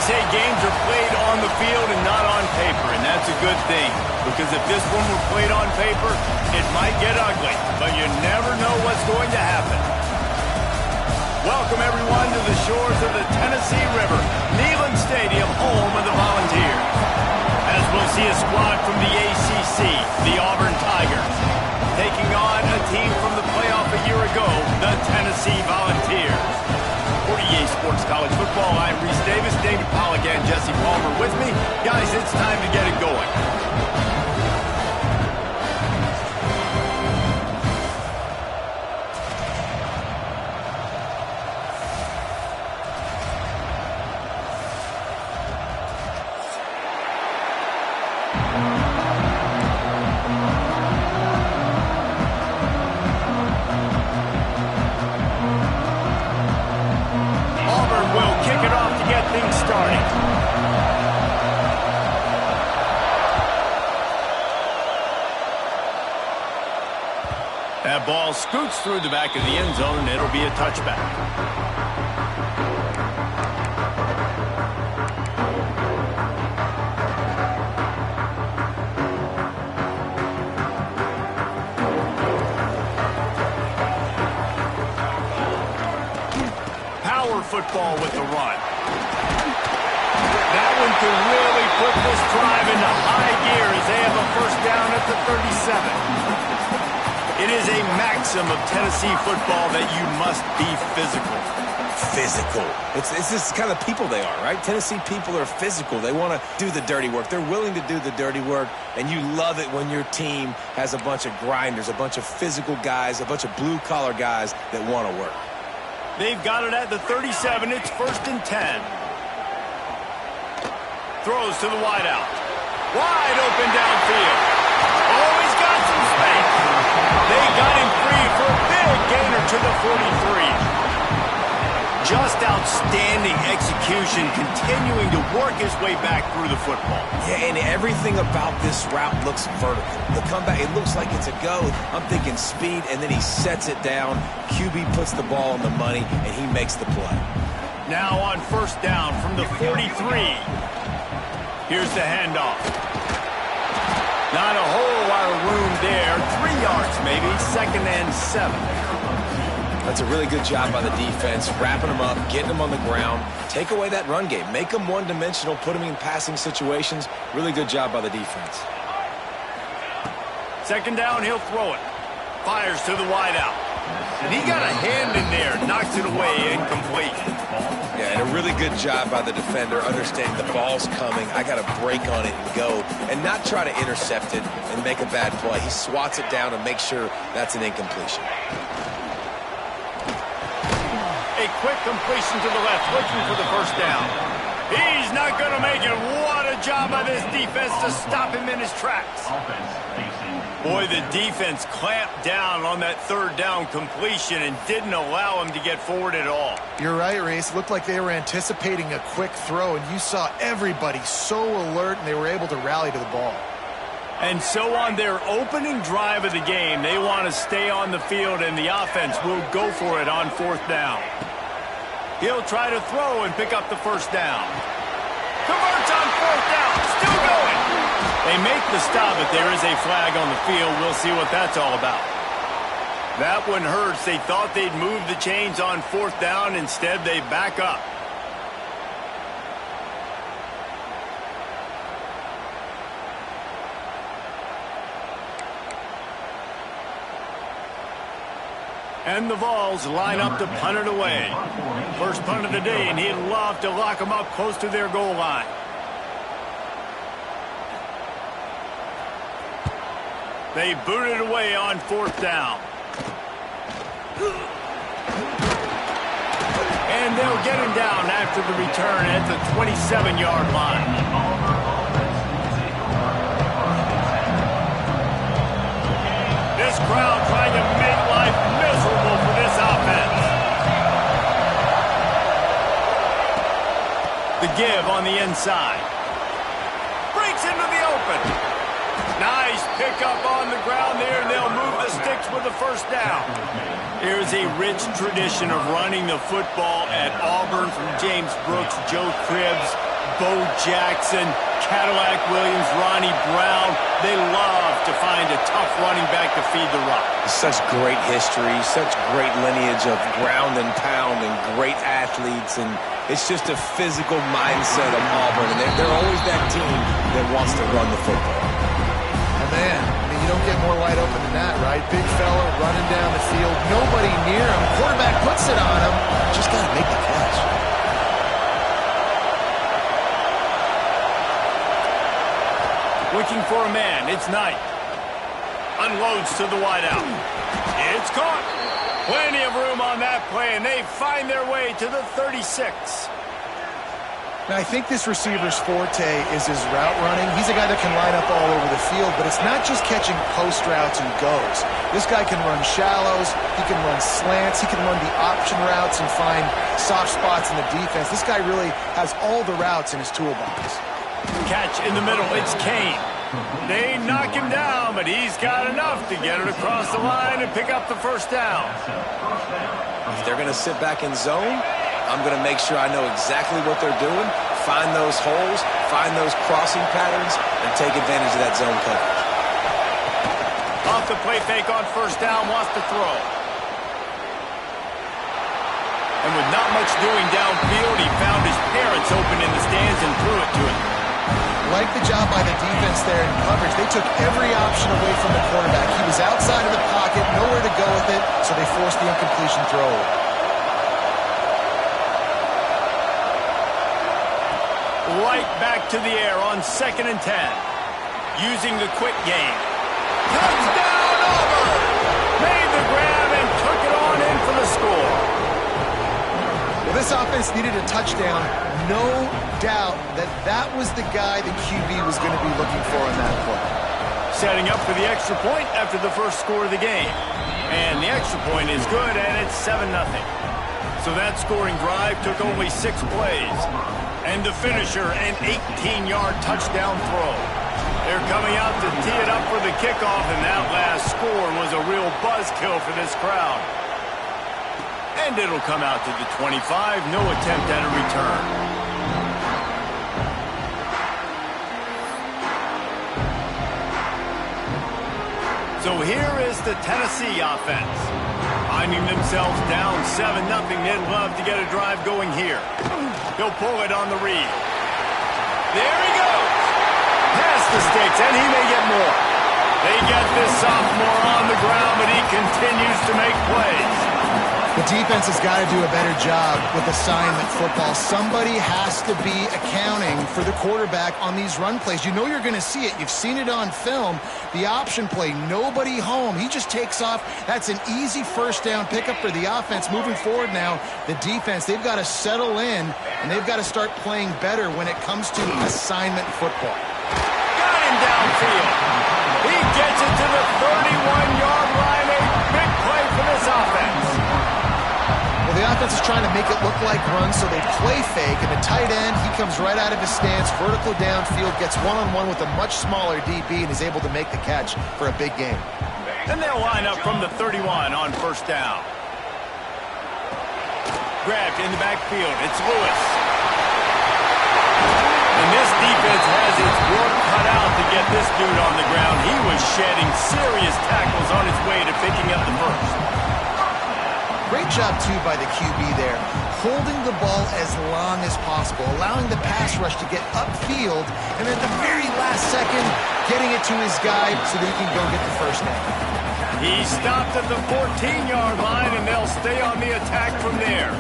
say games are played on the field and not on paper, and that's a good thing. Because if this one were played on paper, it might get ugly, but you never know what's going to happen. Welcome, everyone, to the shores of the Tennessee River, Neyland Stadium, home of the Volunteers. As we'll see a squad from the ACC, the Auburn Tigers, taking on a team from the playoff a year ago, the Tennessee Volunteers. For EA Sports College Football, I'm Reese Davis, David Pollack, and Jesse Palmer with me. Guys, it's time to get it going. That ball scoots through the back of the end zone, and it'll be a touchback. Power football with the run. That one could really put this drive into high gear as they have a first down at the 37. It is a maxim of Tennessee football that you must be physical. Physical. It's this kind of people they are, right? Tennessee people are physical. They want to do the dirty work. They're willing to do the dirty work, and you love it when your team has a bunch of grinders, a bunch of physical guys, a bunch of blue-collar guys that want to work. They've got it at the 37. It's 1st and 10. Throws to the wideout. Wide open downfield. Oh, he's got some space. They got him free for a big gainer to the 43. Just outstanding execution, continuing to work his way back through the football. Yeah, and everything about this route looks vertical. The comeback, it looks like it's a go. I'm thinking speed, and then he sets it down. QB puts the ball on the money, and he makes the play. Now on first down from the 43. Here's the handoff. Not a whole lot of room there. 3 yards maybe. 2nd and 7. That's a really good job by the defense, wrapping them up, getting them on the ground. Take away that run game. Make them one-dimensional, put them in passing situations. Really good job by the defense. 2nd down, he'll throw it. Fires to the wideout. And he got a hand in there, knocks it away, incomplete. Yeah, and a really good job by the defender, understanding the ball's coming. I got to break on it and go, and not try to intercept it and make a bad play. He swats it down and makes sure that's an incompletion. A quick completion to the left, looking for the first down. He's not going to make it. What a job by this defense to stop him in his tracks. Boy, the defense clamped down on that 3rd down completion and didn't allow him to get forward at all. You're right, Reese. It looked like they were anticipating a quick throw, and you saw everybody so alert, and they were able to rally to the ball. And so on their opening drive of the game, they want to stay on the field, and the offense will go for it on 4th down. He'll try to throw and pick up the first down. Converts on 4th down. Still going. They make the stop, but there is a flag on the field. We'll see what that's all about. That one hurts. They thought they'd move the chains on 4th down. Instead, they back up. And the Vols line up to punt it away. First punt of the day, and he'd love to lock them up close to their goal line. They boot it away on 4th down. And they'll get him down after the return at the 27-yard line. This crowd trying to make life miserable for this offense. The give on the inside. Breaks into the open. Nice pickup on the ground there, and they'll move the sticks with the first down. There's a rich tradition of running the football at Auburn, from James Brooks, Joe Cribbs, Bo Jackson, Cadillac Williams, Ronnie Brown, they love to find a tough running back to feed the rock. Such great history, such great lineage of ground and pound and great athletes, and it's just a physical mindset of Auburn, and they're always that team that wants to run the football. And man, I mean, you don't get more wide open than that, right? Big fella running down the field, nobody near him, quarterback puts it on him, just got to make the catch. Looking for a man, it's Knight. Unloads to the wideout. It's caught. Plenty of room on that play, and they find their way to the 36. Now, I think this receiver's forte is his route running. He's a guy that can line up all over the field, but it's not just catching post routes and goes. This guy can run shallows, he can run slants, he can run the option routes and find soft spots in the defense. This guy really has all the routes in his toolbox. Catch in the middle, it's Kane. They knock him down, but he's got enough to get it across the line and pick up the first down. If they're going to sit back in zone, I'm going to make sure I know exactly what they're doing, find those holes, find those crossing patterns, and take advantage of that zone coverage. Off the play fake on first down, wants to throw. And with not much doing downfield, he found his parents open in the stands and threw it to him. Like the job by the defense there in coverage. They took every option away from the quarterback. He was outside of the pocket, nowhere to go with it, so they forced the incompletion throw. Right back to the air on 2nd and 10. Using the quick game. Touchdown, Auburn! Made the grab and took it on in for the score. Well, this offense needed a touchdown. No doubt that was the guy the QB was going to be looking for on that play. Setting up for the extra point after the first score of the game. And the extra point is good, and it's 7-0. So that scoring drive took only 6 plays. And the finisher, an 18-yard touchdown throw. They're coming out to tee it up for the kickoff, and that last score was a real buzzkill for this crowd. And it'll come out to the 25, no attempt at a return. So here is the Tennessee offense. Finding themselves down 7-0, they'd love to get a drive going here. He'll pull it on the read. There he goes. Past the sticks, and he may get more. They get this sophomore on the ground, but he continues to make plays. The defense has got to do a better job with assignment football. Somebody has to be accounting for the quarterback on these run plays. You know you're going to see it. You've seen it on film. The option play, nobody home. He just takes off. That's an easy first down pickup for the offense. Moving forward now, the defense, they've got to settle in, and they've got to start playing better when it comes to assignment football. Got him downfield. He gets it to the 31-yard line. A big play for this offense. Well, the offense is trying to make it look like runs, so they play fake, and the tight end, he comes right out of his stance, vertical downfield, gets one-on-one with a much smaller DB, and is able to make the catch for a big game. And they'll line up from the 31 on first down. Grabbed in the backfield. It's Lewis. And this defense has its work cut out to get this dude on the ground. He was shedding serious tackles on his way to picking up the first. Great job, too, by the QB there, holding the ball as long as possible, allowing the pass rush to get upfield, and at the very last second, getting it to his guy so that he can go get the first down. He stopped at the 14-yard line, and they'll stay on the attack from there.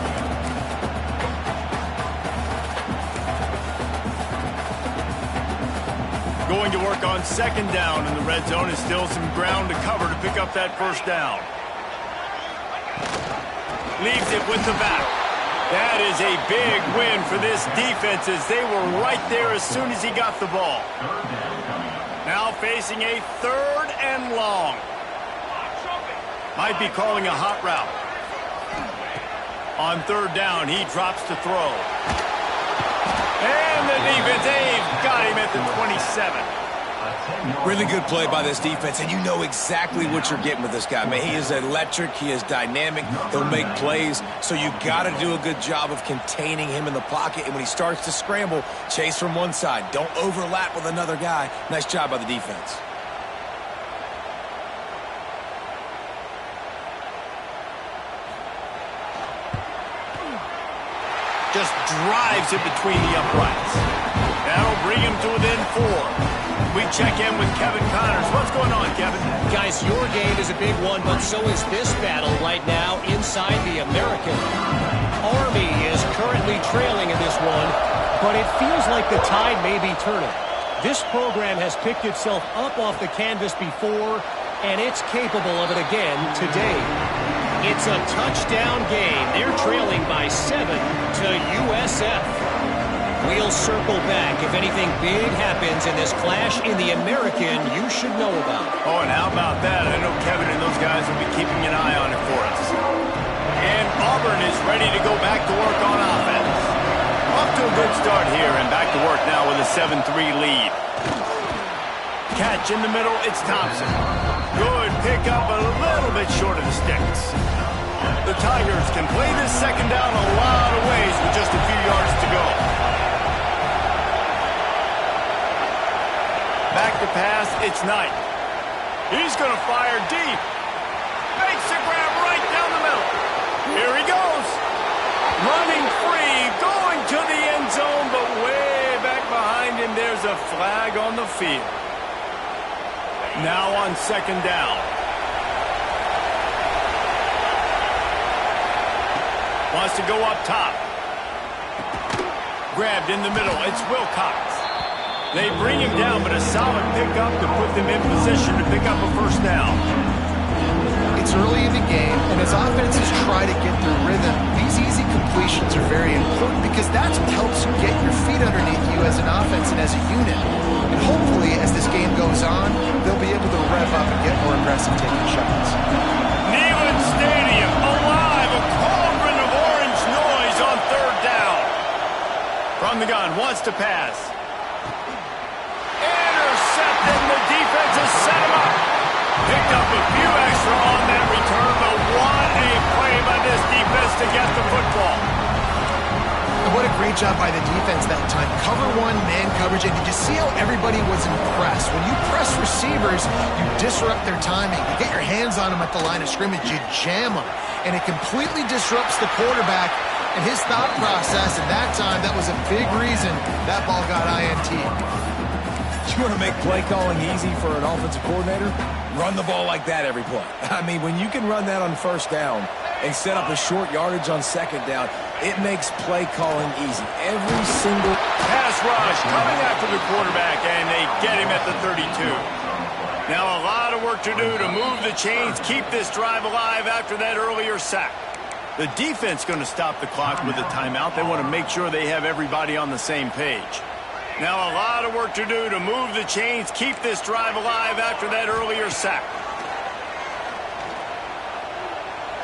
Going to work on second down in the red zone, is still some ground to cover to pick up that first down. Leaves it with the back. That is a big win for this defense as they were right there as soon as he got the ball. Now facing a 3rd and long. Might be calling a hot route. On 3rd down, he drops to throw. And the defense, they've got him at the 27. Really good play by this defense, and you know exactly what you're getting with this guy. Man, he is electric. He is dynamic. He'll make plays, so you got to do a good job of containing him in the pocket, and when he starts to scramble, chase from one side. Don't overlap with another guy. Nice job by the defense. Just drives it between the uprights. That'll bring him to within 4. We check in with Kevin Connors. What's going on, Kevin? Guys, your game is a big one, but so is this battle right now inside the American. Army is currently trailing in this one, but it feels like the tide may be turning. This program has picked itself up off the canvas before, and it's capable of it again today. It's a touchdown game. They're trailing by 7 to USF. We'll circle back if anything big happens in this clash in the American you should know about. Oh, and how about that? I know Kevin and those guys will be keeping an eye on it for us. And Auburn is ready to go back to work on offense. Off to a good start here and back to work now with a 7-3 lead. Catch in the middle, it's Thompson. Good pick up, a little bit short of the sticks. The Tigers can play this second down a lot of ways with just a few yards to go. Back to pass, it's Knight. He's going to fire deep. Makes a grab right down the middle. Here he goes. Running free, going to the end zone, but way back behind him, there's a flag on the field. Now on second down. Wants to go up top. Grabbed in the middle. It's Wilcox. They bring him down, but a solid pickup to put them in position to pick up a first down. It's early in the game, and as offenses try to get their rhythm, these easy completions are very important because that's what helps you get your feet underneath you as an offense and as a unit. And hopefully, as this game goes on, they'll be able to rev up and get more aggressive taking shots. Neyland Stadium, alive, a cauldron of orange noise on third down. From the gun, wants to pass. Intercepted, the defense has set him up. Picked up a few extra on that return, but what a play by this defense to get the football. And what a great job by the defense that time. Cover one, man coverage, and did you see how everybody was impressed? When you press receivers, you disrupt their timing. You get your hands on them at the line of scrimmage, you jam them, and it completely disrupts the quarterback and his thought process. And that time, that was a big reason that ball got INT. You want to make play calling easy for an offensive coordinator? Run the ball like that every play. I mean, when you can run that on first down and set up a short yardage on second down, it makes play calling easy. Every single pass rush coming after the quarterback, and they get him at the 32. Now a lot of work to do to move the chains, keep this drive alive after that earlier sack. The defense going to stop the clock with a timeout. They want to make sure they have everybody on the same page. Now a lot of work to do to move the chains, keep this drive alive after that earlier sack.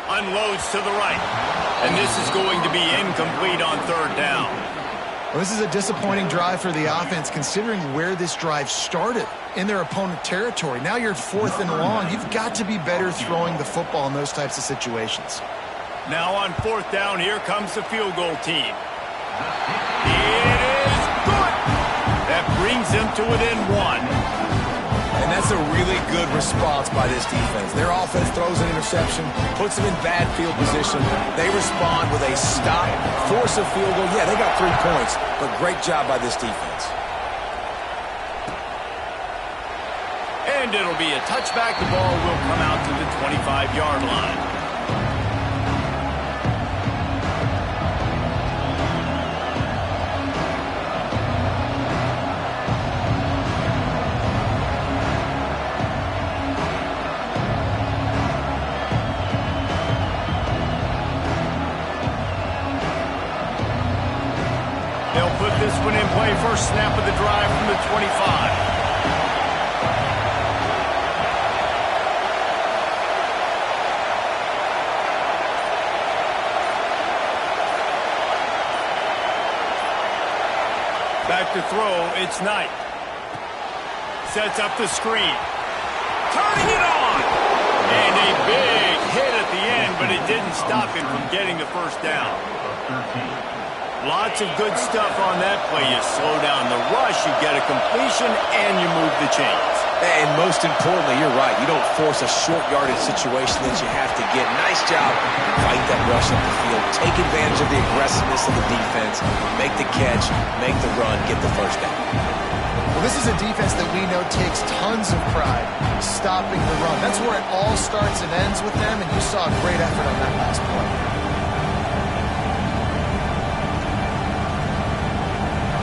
Unloads to the right. And this is going to be incomplete on third down. Well, this is a disappointing drive for the offense considering where this drive started in their opponent territory. Now you're 4th and long. You've got to be better throwing the football in those types of situations. Now on 4th down, here comes the field goal team. It is good. That brings them to within 1. And that's a really good response by this defense. Their offense throws an interception, puts them in bad field position. They respond with a stop, force a field goal. Yeah, they got 3 points, but great job by this defense. And it'll be a touchback. The ball will come out to the 25-yard line. They'll put this one in play. First snap of the drive from the 25. Back to throw, it's Knight. Sets up the screen. Turning it on. And a big hit at the end, but it didn't stop him from getting the first down. Lots of good stuff on that play. You slow down the rush, you get a completion, and you move the chains. And most importantly, you're right. You don't force a short yardage situation that you have to get. Nice job. Fight that rush up the field. Take advantage of the aggressiveness of the defense. Make the catch, make the run, get the first down. Well, this is a defense that we know takes tons of pride stopping the run. That's where it all starts and ends with them, and you saw a great effort on that last play.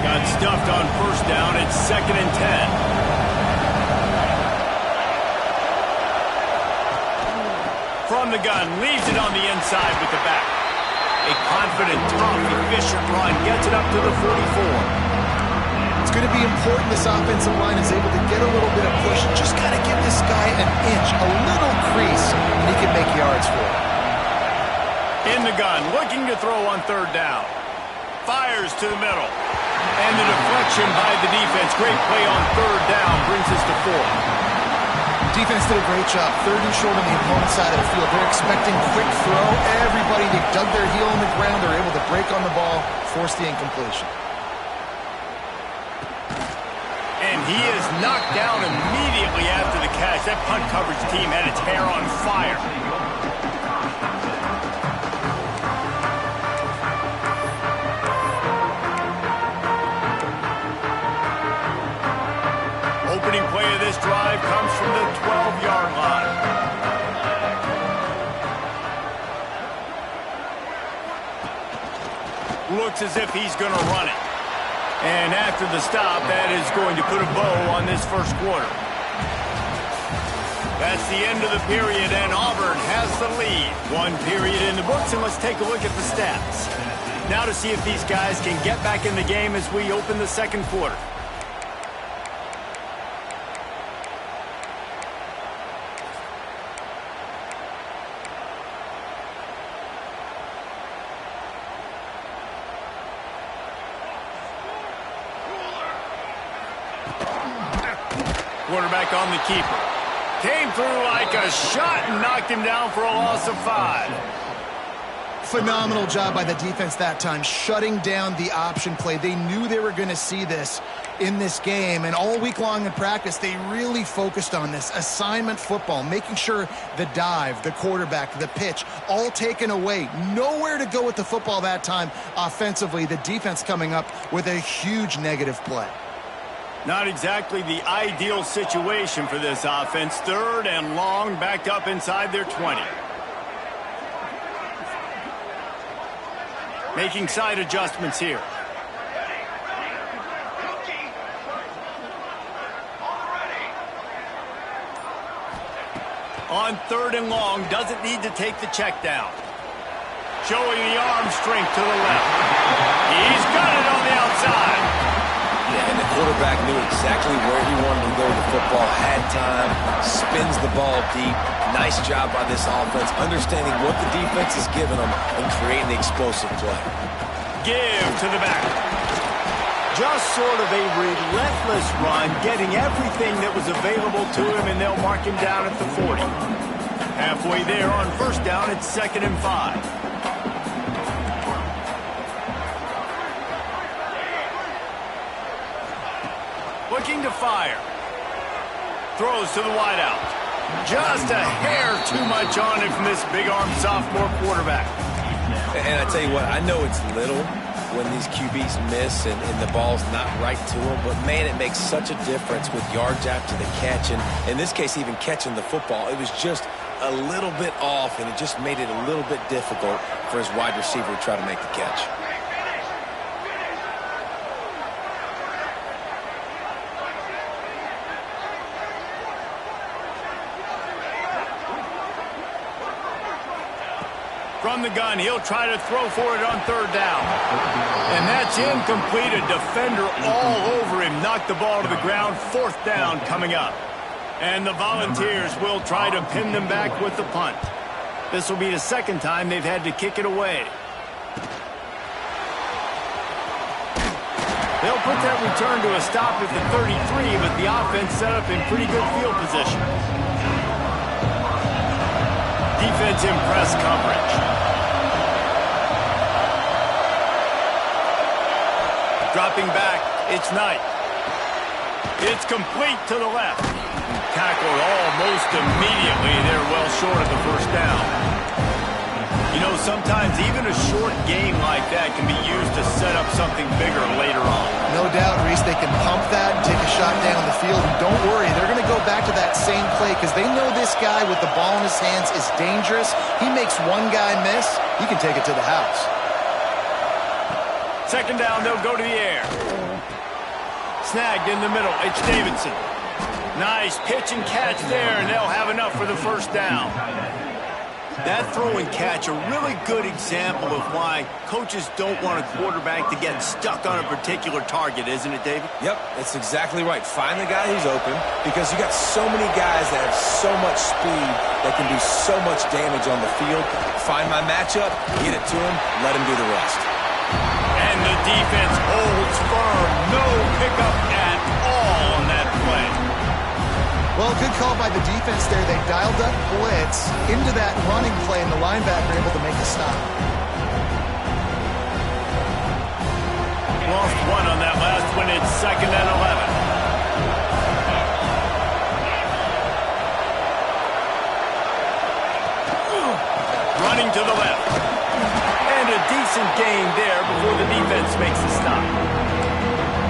Got stuffed on first down. It's 2nd and 10. From the gun, leaves it on the inside with the back. A confident, tough, efficient run gets it up to the 44. It's going to be important this offensive line is able to get a little bit of push. Just got to give this guy an inch, a little crease, and he can make yards for it. In the gun, looking to throw on 3rd down. Fires to the middle. And the deflection by the defense. Great play on 3rd down. Brings us to 4. Defense did a great job. 3rd and short on the opponent's side of the field. They're expecting quick throw. Everybody, they dug their heel in the ground. They're able to break on the ball, force the incompletion. And he is knocked down immediately after the catch. That punt coverage team had its hair on fire. Opening play of this drive comes from the 12-yard line. Looks as if he's going to run it. And after the stop, that is going to put a bow on this first quarter. That's the end of the period, and Auburn has the lead. 1 period in the books, and let's take a look at the stats. Now to see if these guys can get back in the game as we open the 2nd quarter. Quarterback on the keeper. Came through like a shot and knocked him down for a loss of 5. Phenomenal job by the defense that time, shutting down the option play. They knew they were going to see this in this game, and all week long in practice, they really focused on this assignment football, making sure the dive, the quarterback, the pitch, all taken away. Nowhere to go with the football that time offensively. The defense coming up with a huge negative play. Not exactly the ideal situation for this offense. 3rd and long, backed up inside their 20. Making side adjustments here. On 3rd and long, doesn't need to take the check down. Showing the arm strength to the left. He's got it on the outside. Yeah, and the quarterback knew exactly where he wanted to go with the football, had time, spins the ball deep. Nice job by this offense, understanding what the defense is giving them and creating the explosive play. Give to the back. Just sort of a relentless run, getting everything that was available to him, and they'll mark him down at the 40. Halfway there on 1st down, it's 2nd and 5. Looking to fire. Throws to the wideout. Just a hair too much on it from this big-arm sophomore quarterback. And I tell you what, I know it's little when these QBs miss and the ball's not right to them, but man, it makes such a difference with yards after the catch. And in this case, even catching the football, it was just a little bit off, and it just made it a little bit difficult for his wide receiver to try to make the catch. From the gun, he'll try to throw for it on 3rd down. And that's incomplete. A defender all over him. Knocked the ball to the ground. 4th down coming up. And the Volunteers will try to pin them back with the punt. This will be the 2nd time they've had to kick it away. They'll put that return to a stop at the 33, but the offense set up in pretty good field position. Defense in press coverage. Dropping back, it's Knight. It's complete to the left. Tackled almost immediately. They're well short of the first down. You know, sometimes even a short game like that can be used to set up something bigger later on. No doubt, Reese, they can pump that and take a shot down the field. And don't worry, they're going to go back to that same play because they know this guy with the ball in his hands is dangerous. He makes one guy miss, he can take it to the house. Second down, they'll go to the air. Snagged in the middle, it's Davidson. Nice pitch and catch there, and they'll have enough for the first down. That throw and catch, a really good example of why coaches don't want a quarterback to get stuck on a particular target, isn't it, David? Yep, that's exactly right. Find the guy who's open because you got so many guys that have so much speed that can do so much damage on the field. Find my matchup, get it to him, let him do the rest. And the defense holds firm. No pickup at all on that play. Well, good call by the defense there. They dialed up blitz into that running play, and the linebacker able to make a stop. Lost one on that last one. It's 2nd and 11. Running to the left. And a decent gain there before the defense makes a stop.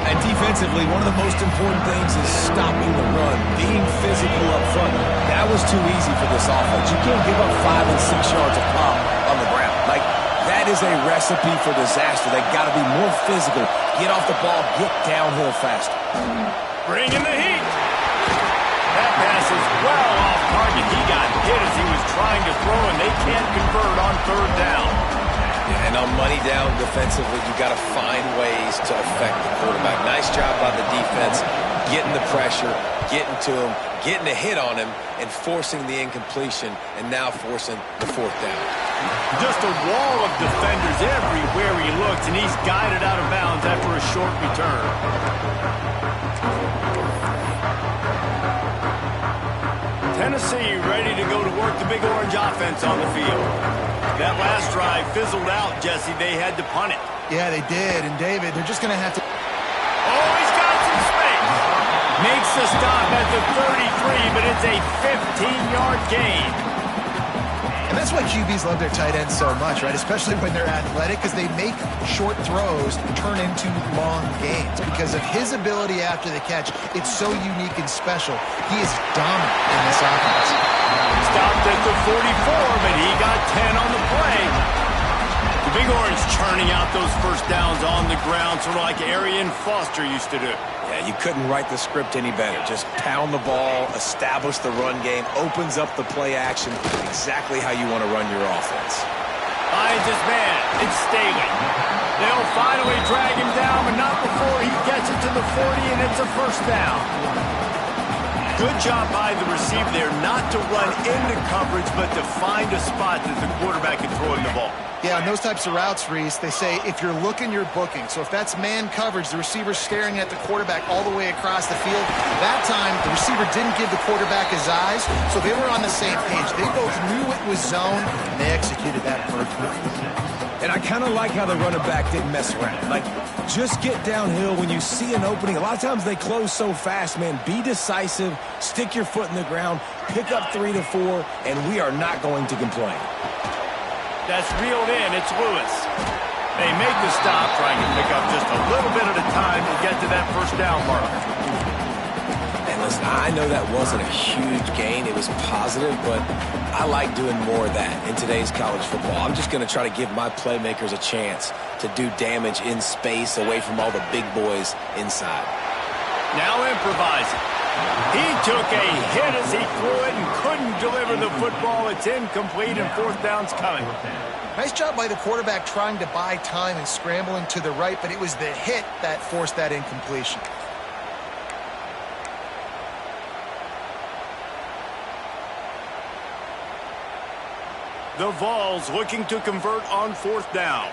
And defensively, one of the most important things is stopping the run, being physical up front. That was too easy for this offense. You can't give up 5 and 6 yards of pop on the ground. Like, that is a recipe for disaster. They got to be more physical. Get off the ball, get downhill faster. Bringing the heat. That pass is well off target. He got hit as he was trying to throw, and they can't convert on 3rd down. And on money down defensively, you got to find ways to affect the quarterback. Nice job by the defense, getting the pressure, getting to him, getting a hit on him, and forcing the incompletion, and now forcing the 4th down. Just a wall of defenders everywhere he looks, and he's guided out of bounds after a short return. Tennessee ready to go to work the Big Orange offense on the field. That last drive fizzled out, Jesse. They had to punt it. Yeah, they did. And, David, they're just going to have to... Oh, he's got some space. Makes the stop at the 33, but it's a 15-yard gain. And that's why QBs love their tight ends so much, right? Especially when they're athletic, because they make short throws turn into long gains. Because of his ability after the catch, it's so unique and special. He is dominant in this offense. Stopped at the 44, but he got 10 on the play. The Big Orange churning out those first downs on the ground, sort of like Arian Foster used to do. Yeah, you couldn't write the script any better. Just pound the ball, establish the run game, opens up the play action, exactly how you want to run your offense. Finds his man. It's Staley. They'll finally drag him down, but not before he gets it to the 40, and it's a first down. Good job by the receiver there not to run into coverage, but to find a spot that the quarterback can throw him the ball. Yeah, on those types of routes, Reese, they say if you're looking, you're booking. So if that's man coverage, the receiver's staring at the quarterback all the way across the field. That time, the receiver didn't give the quarterback his eyes, so they were on the same page. They both knew it was zone, and they executed that perfectly. And I kind of like how the running back didn't mess around. Like, just get downhill when you see an opening. A lot of times they close so fast, man. Be decisive, stick your foot in the ground, pick up 3 to 4, and we are not going to complain. That's reeled in. It's Lewis. They make the stop, trying to pick up just a little bit at a time to get to that first down marker. And listen, I know that wasn't a huge gain. It was positive, but I like doing more of that in today's college football. I'm just going to try to give my playmakers a chance to do damage in space away from all the big boys inside. Now improvising. He took a hit as he threw it and couldn't deliver the football. It's incomplete and 4th down's coming. Nice job by the quarterback trying to buy time and scrambling to the right, but it was the hit that forced that incompletion. The Vols looking to convert on 4th down.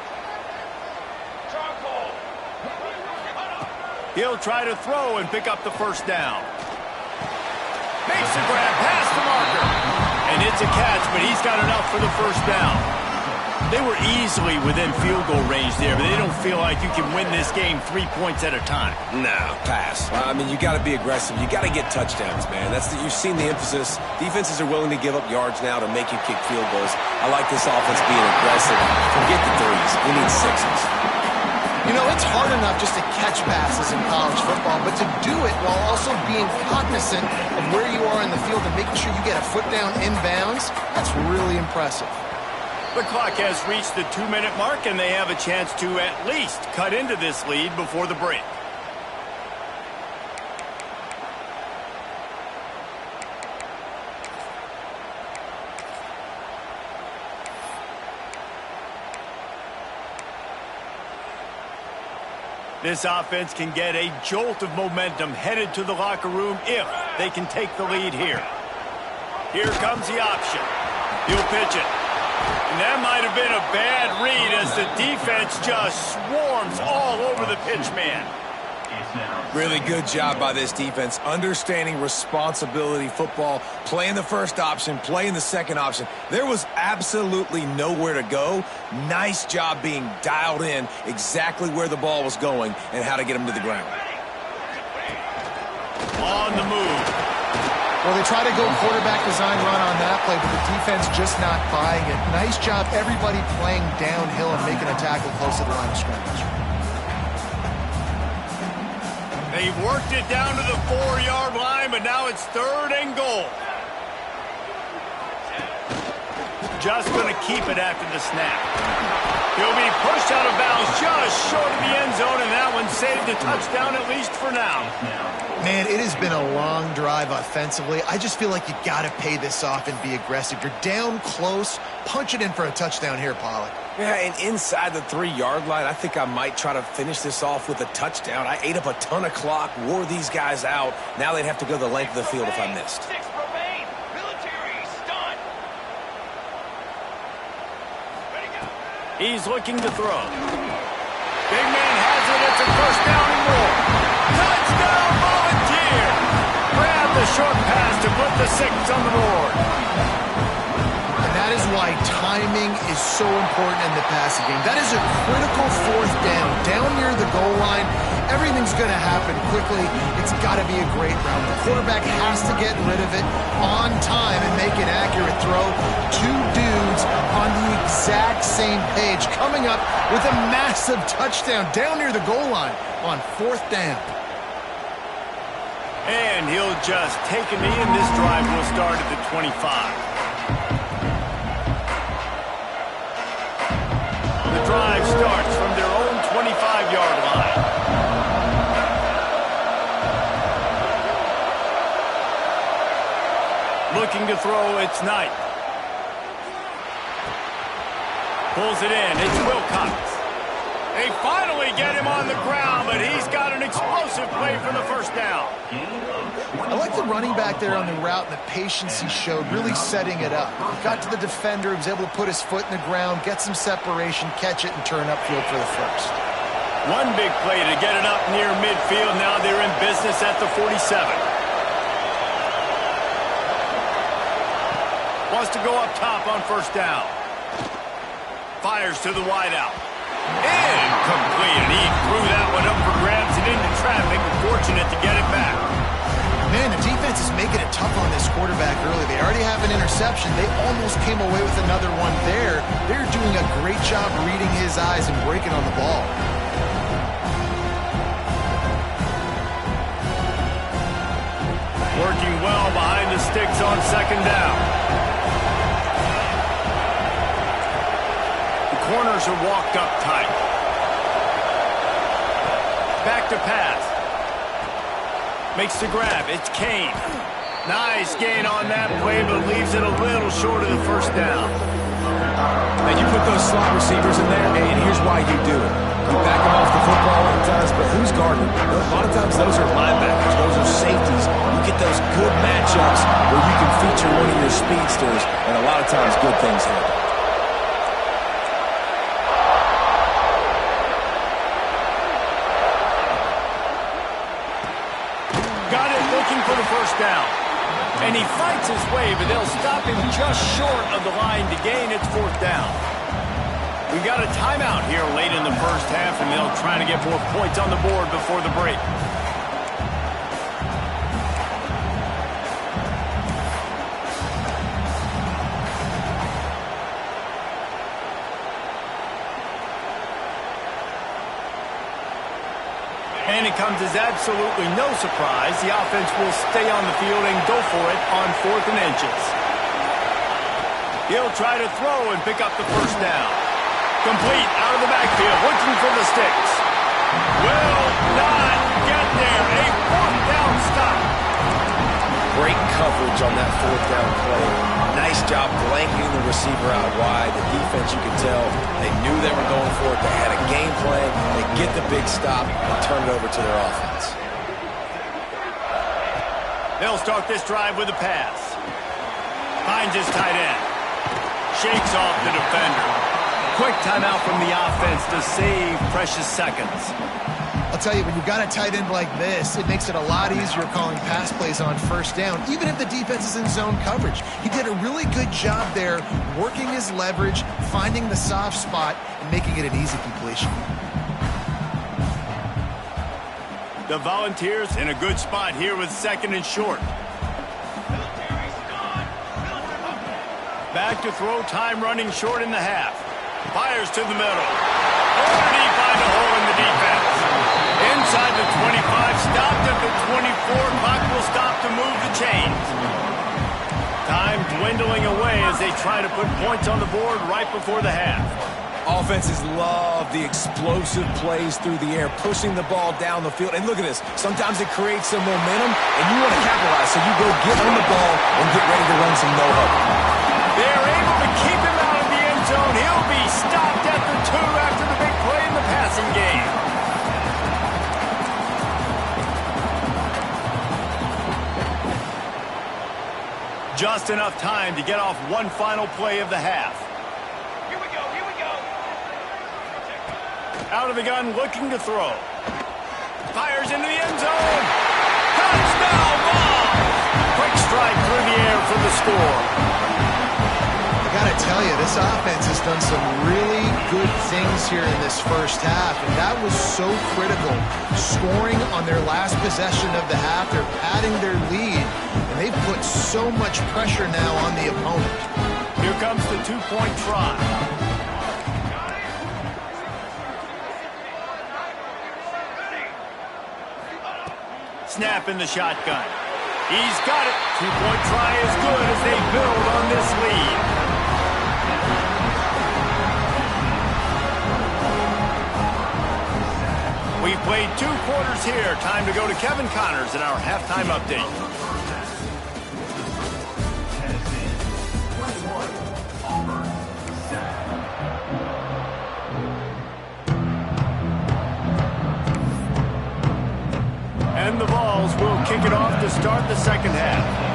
He'll try to throw and pick up the first down. Makes the grab past the marker. And it's a catch, but he's got enough for the first down. They were easily within field goal range there, but they don't feel like you can win this game 3 points at a time. No, pass. I mean, you got to be aggressive. You got to get touchdowns, man. You've seen the emphasis. Defenses are willing to give up yards now to make you kick field goals. I like this offense being aggressive. Forget the threes. We need sixes. You know, it's hard enough just to catch passes in college football, but to do it while also being cognizant of where you are in the field and making sure you get a foot down inbounds, that's really impressive. The clock has reached the 2-minute mark, and they have a chance to at least cut into this lead before the break. This offense can get a jolt of momentum headed to the locker room if they can take the lead here. Here comes the option. He'll pitch it. And that might have been a bad read as the defense just swarms all over the pitch man. Really good job by this defense, understanding responsibility football, playing the first option, playing the second option. There was absolutely nowhere to go. Nice job being dialed in exactly where the ball was going and how to get him to the ground. On the move. Well, they try to go quarterback design run on that play, but the defense just not buying it. Nice job, everybody playing downhill and making a tackle close to the line of scrimmage. They've worked it down to the 4-yard line, but now it's 3rd and goal. Just going to keep it after the snap. He'll be pushed out of bounds just short of the end zone, and that one saved a touchdown at least for now. Man, it has been a long drive offensively. I just feel like you got to pay this off and be aggressive. You're down close. Punch it in for a touchdown here, Pollack. Yeah, and inside the 3-yard line, I think I might try to finish this off with a touchdown. I ate up a ton of clock, wore these guys out. Now they'd have to go the length of the field if I missed. He's looking to throw. Big man has it. It's a first down and more. Touchdown, Volunteer! Grab the short pass to put the 6 on the board. And that is why timing is so important in the passing game. That is a critical 4th down. Down near the goal line, everything's going to happen quickly. It's got to be a great round. The quarterback has to get rid of it on time and make an accurate throw. 2 dudes on the exact same page, coming up with a massive touchdown down near the goal line on 4th down. And he'll just take a knee, and this drive will start at the 25. The drive starts from their own 25-yard line. Looking to throw, it's Knight. Pulls it in, it's Wilcox. They finally get him on the ground, but he's got an explosive play for the first down. I like the running back there on the route and the patience he showed, really setting it up. He got to the defender, he was able to put his foot in the ground, get some separation, catch it, and turn upfield for the first. One big play to get it up near midfield. Now they're in business at the 47. Wants to go up top on first down. Fires to the wideout. Incomplete. He threw that one up for grabs and into traffic. Fortunate to get it back. Man, the defense is making it tough on this quarterback early. They already have an interception. They almost came away with another one there. They're doing a great job reading his eyes and breaking on the ball. Working well behind the sticks on second down. The corners are walked up tight. Back to pass. Makes the grab. It's Kane. Nice gain on that play, but leaves it a little short of the first down. And you put those slot receivers in there, and here's why you do it. You back them off the football a lot of times, but who's guarding them? A lot of times those are linebackers. Those are safeties. You get those good matchups where you can feature one of your speedsters, and a lot of times good things happen. looking for the first down. And he fights his way, but they'll stop him just short of the line to gain its fourth down. We've got a timeout here late in the first half, and they'll try to get more points on the board before the break. And it comes as absolutely no surprise. The offense will stay on the field and go for it on 4th and inches. He'll try to throw and pick up the first down. Complete out of the backfield, looking for the sticks. Will not get there. A 4th down stop. Great coverage on that 4th down play. Nice job blanking the receiver out wide. The defense, you could tell, they knew they were going for it. They had a game plan. They get the big stop and turn it over to their offense. They'll start this drive with a pass. Finds his tight end. Shakes off the defender. Quick timeout from the offense to save precious seconds. I'll tell you, when you've got a tight end like this, it makes it a lot easier calling pass plays on first down, even if the defense is in zone coverage. He did a really good job there, working his leverage, finding the soft spot, and making it an easy completion. The Volunteers in a good spot here with 2nd and short. Back to throw, time running short in the half. Fires to the middle. Or did he find a hole in the defense? Inside the 25, stopped at the 24. Clock will stop to move the chains. Time dwindling away as they try to put points on the board right before the half. Offenses love the explosive plays through the air, pushing the ball down the field. And look at this. Sometimes it creates some momentum, and you want to capitalize. So you go get on the ball and get ready to run some no-huddle. They're able to keep him out of the end zone. He'll be stopped at the 2 after the big play in the passing game. Just enough time to get off one final play of the half. Here we go, here we go. Out of the gun, looking to throw. Fires into the end zone. Touchdown ball. Quick strike through the air for the score. I got to tell you, this offense has done some really good things here in this first half, and that was so critical. Scoring on their last possession of the half, they're padding their lead, and they've put so much pressure now on the opponent. Here comes the 2-point try. Snap in the shotgun. He's got it. 2-point try is good as they build on this lead. We've played 2 quarters here. Time to go to Kevin Connors in our halftime update. And the Vols will kick it off to start the second half.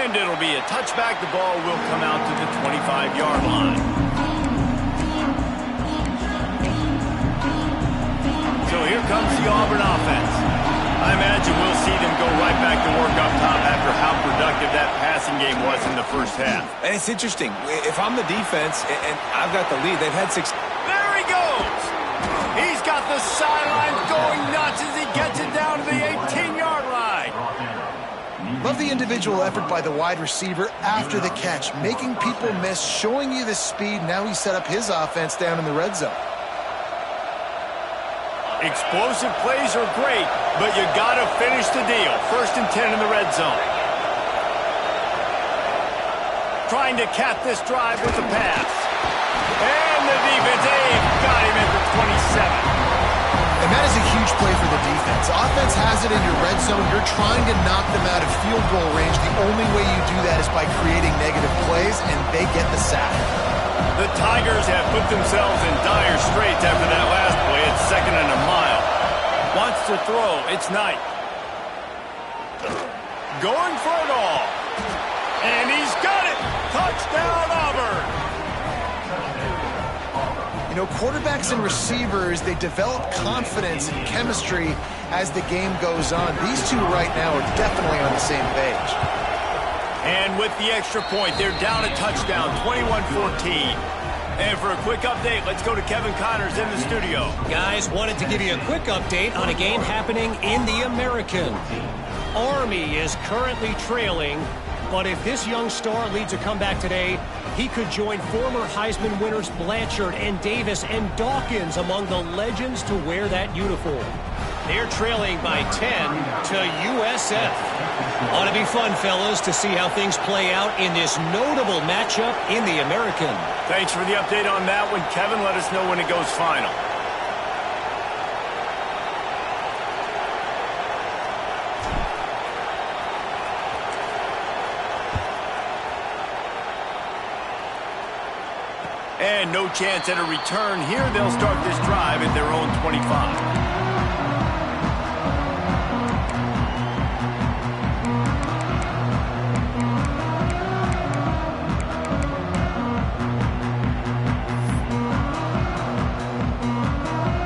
And it'll be a touchback. The ball will come out to the 25-yard line. So here comes the Auburn offense. I imagine we'll see them go right back to work up top after how productive that passing game was in the first half. And it's interesting. If I'm the defense and I've got the lead, they've had 6. There he goes. He's got the sidelines going nuts as he gets it down to the 18-yard line. Love the individual effort by the wide receiver after the catch, making people miss, showing you the speed. Now he set up his offense down in the red zone. Explosive plays are great, but you got to finish the deal. 1st and 10 in the red zone. Trying to cap this drive with the pass. And the defense, got him at the 27. And that is a huge play for the defense. Offense has it in your red zone. You're trying to knock them out of field goal range. The only way you do that is by creating negative plays, and they get the sack. The Tigers have put themselves in dire straits after that last play at 2nd and a mile. Wants to throw. It's Knight. Going for it all. And he's got it. Touchdown, Auburn. You know, quarterbacks and receivers, they develop confidence and chemistry as the game goes on. These two right now are definitely on the same page. And with the extra point, they're down a touchdown, 21-14. And for a quick update, let's go to Kevin Connors in the studio. Guys, wanted to give you a quick update on a game happening in the American. Army is currently trailing, but if this young star leads a comeback today, he could join former Heisman winners Blanchard and Davis and Dawkins among the legends to wear that uniform. They're trailing by 10 to USF. Ought to be fun, fellas, to see how things play out in this notable matchup in the American. Thanks for the update on that one, Kevin. Let us know when it goes final. And no chance at a return here. They'll start this drive at their own 25.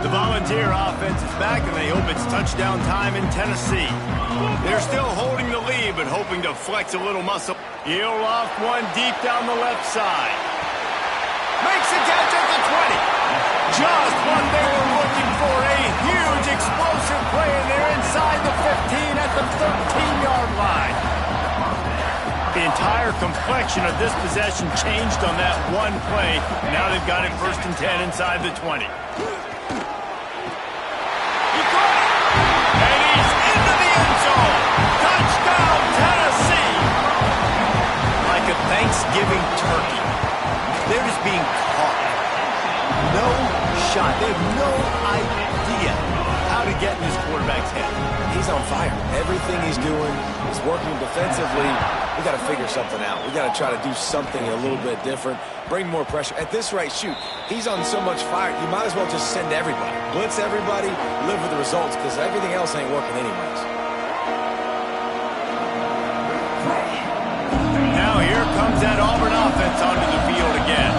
The Volunteer offense is back, and they hope it's touchdown time in Tennessee. They're still holding the lead, but hoping to flex a little muscle. He'll off one deep down the left side. Makes a catch at the 20. Just what they were looking for. A huge explosive play, and they're inside the 15 at the 13-yard line. The entire complexion of this possession changed on that one play. Now they've got it 1st and 10 inside the 20. He caught it! And he's into the end zone. Touchdown, Tennessee! Like a Thanksgiving turkey. They're just being caught. No shot. They have no idea how to get in this quarterback's head. He's on fire. Everything he's doing is working defensively. We got to figure something out. We got to try to do something a little bit different. Bring more pressure. At this rate, shoot, he's on so much fire, you might as well just send everybody. Blitz everybody, live with the results, because everything else ain't working anyways. Now here comes that Auburn offense onto the field again.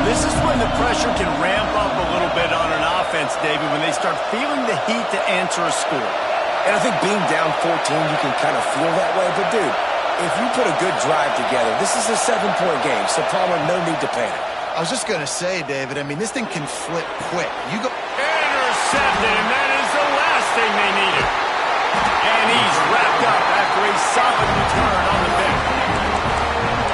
This is when the pressure can ramp up a little bit on an offense, David, when they start feeling the heat to answer a score. And I think being down 14, you can kind of feel that way. But, dude, if you put a good drive together, this is a 7-point game, so Palmer, no need to panic. I was just going to say, David, I mean, this thing can flip quick. You go... Intercepted, and that is the last thing they needed. And he's wrapped up after a solid return on the bench.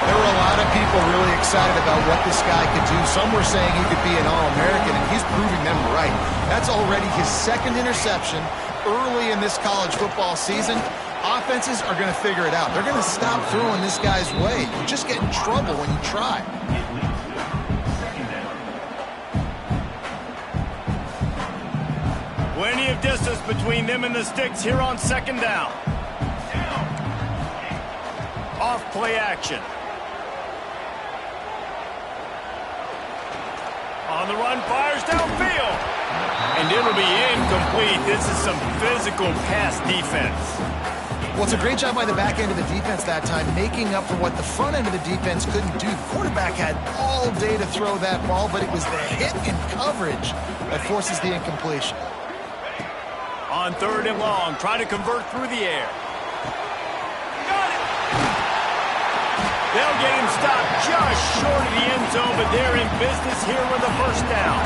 There were a lot of people really excited about what this guy could do. Some were saying he could be an All-American, and he's proving them right. That's already his 2nd interception early in this college football season. Offenses are going to figure it out. They're going to stop throwing this guy's way. You just get in trouble when you try. Plenty of distance between them and the sticks here on 2nd down. Off play action. On the run, fires downfield. And it'll be incomplete. This is some physical pass defense. Well, it's a great job by the back end of the defense that time, making up for what the front end of the defense couldn't do. The quarterback had all day to throw that ball, but it was the hit and coverage that forces the incompletion. On 3rd and long, trying to convert through the air. Got it! They'll get him stopped just short of the end zone, but they're in business here with a 1st down.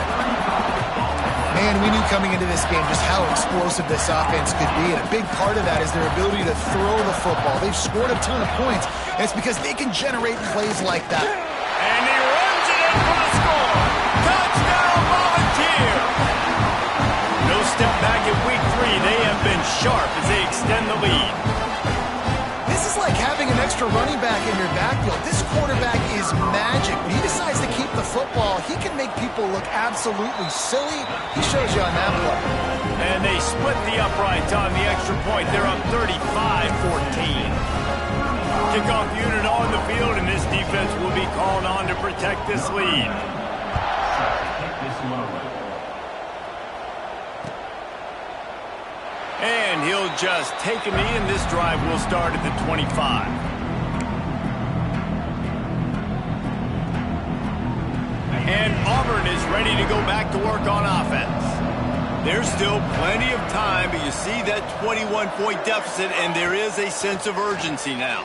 Man, we knew coming into this game just how explosive this offense could be, and a big part of that is their ability to throw the football. They've scored a ton of points, and it's because they can generate plays like that. And he runs it in for the score. Touchdown, Volunteer! No step back in week 3. They have been sharp as they extend the lead. This is like having an extra running back in your backfield. This quarterback is magic. When he decides to keep the football, he can make people look absolutely silly. He shows you on that play. And they split the uprights on the extra point. They're up 35-14. Kickoff unit on the field, and this defense will be called on to protect this lead. And he'll just take a knee, and this drive will start at the 25. And Auburn is ready to go back to work on offense. There's still plenty of time, but you see that 21-point deficit, and there is a sense of urgency now.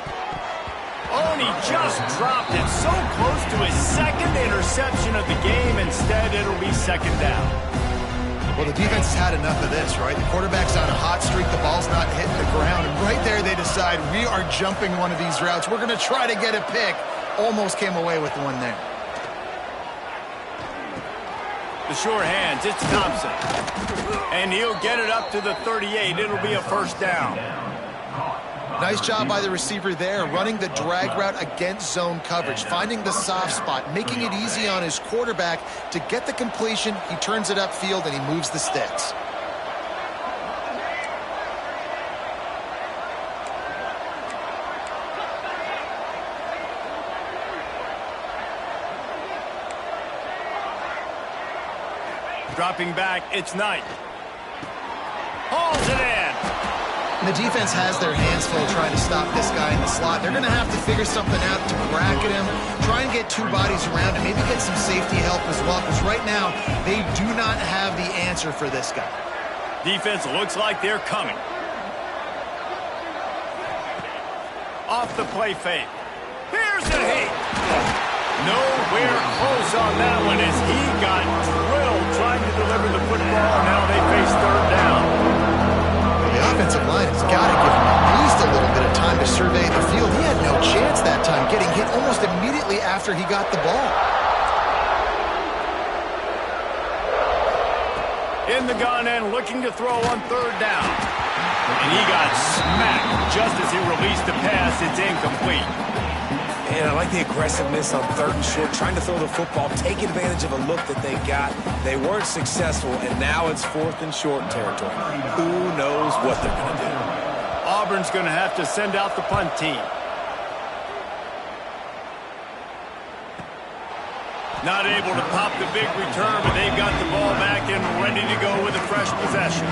Oh, and he just dropped it so close to his second interception of the game. Instead, it'll be second down. Well, the defense has had enough of this, right? The quarterback's on a hot streak. The ball's not hitting the ground. And right there, they decide, we are jumping one of these routes. We're going to try to get a pick. Almost came away with one there. The sure hands, it's Thompson. And he'll get it up to the 38. It'll be a first down. Nice job by the receiver there, running the drag route against zone coverage, finding the soft spot, making it easy on his quarterback to get the completion. He turns it upfield, and he moves the sticks. Dropping back, it's Knight. Hauls it in. And the defense has their hands full trying to stop this guy in the slot. They're going to have to figure something out to bracket him, try and get two bodies around him, maybe get some safety help as well, because right now they do not have the answer for this guy. Defense looks like they're coming. Off the play fake. Here's the hit. Nowhere close on that one as he got drilled trying to deliver the football. Now they face third down. The offensive line has got to give him at least a little bit of time to survey the field. He had no chance that time, getting hit almost immediately after he got the ball. In the gun and looking to throw on third down. And he got smacked just as he released the pass. It's incomplete. And I like the aggressiveness on third and short, trying to throw the football, take advantage of a look that they got. They weren't successful, and now it's fourth and short territory. Who knows what they're going to do? Auburn's going to have to send out the punt team. Not able to pop the big return, but they've got the ball back and ready to go with a fresh possession.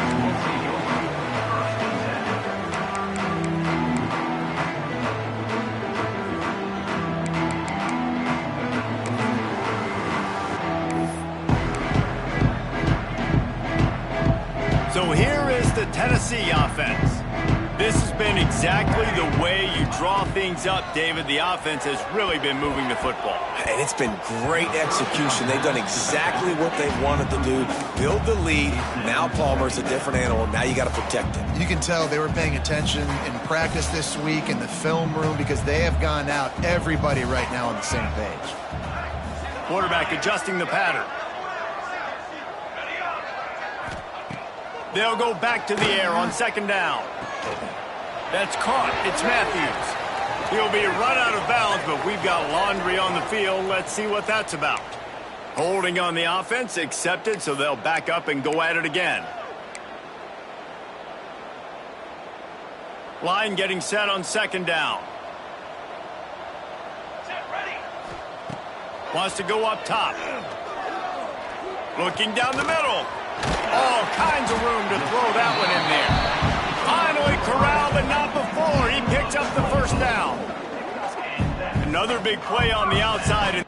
So here is the Tennessee offense. This has been exactly the way you draw things up, David. The offense has really been moving the football. And it's been great execution. They've done exactly what they wanted to do. Build the lead. Now Palmer's a different animal. Now you got to protect him. You can tell they were paying attention in practice this week in the film room because they have gone out, everybody right now on the same page. Quarterback adjusting the pattern. They'll go back to the air on second down. That's caught. It's Matthews. He'll be run out of bounds, but we've got laundry on the field. Let's see what that's about. Holding on the offense, accepted, so they'll back up and go at it again. Line getting set on second down. Wants to go up top. Looking down the middle. All kinds of room to throw that one in there. Finally corralled, but not before. He picks up the first down. Another big play on the outside.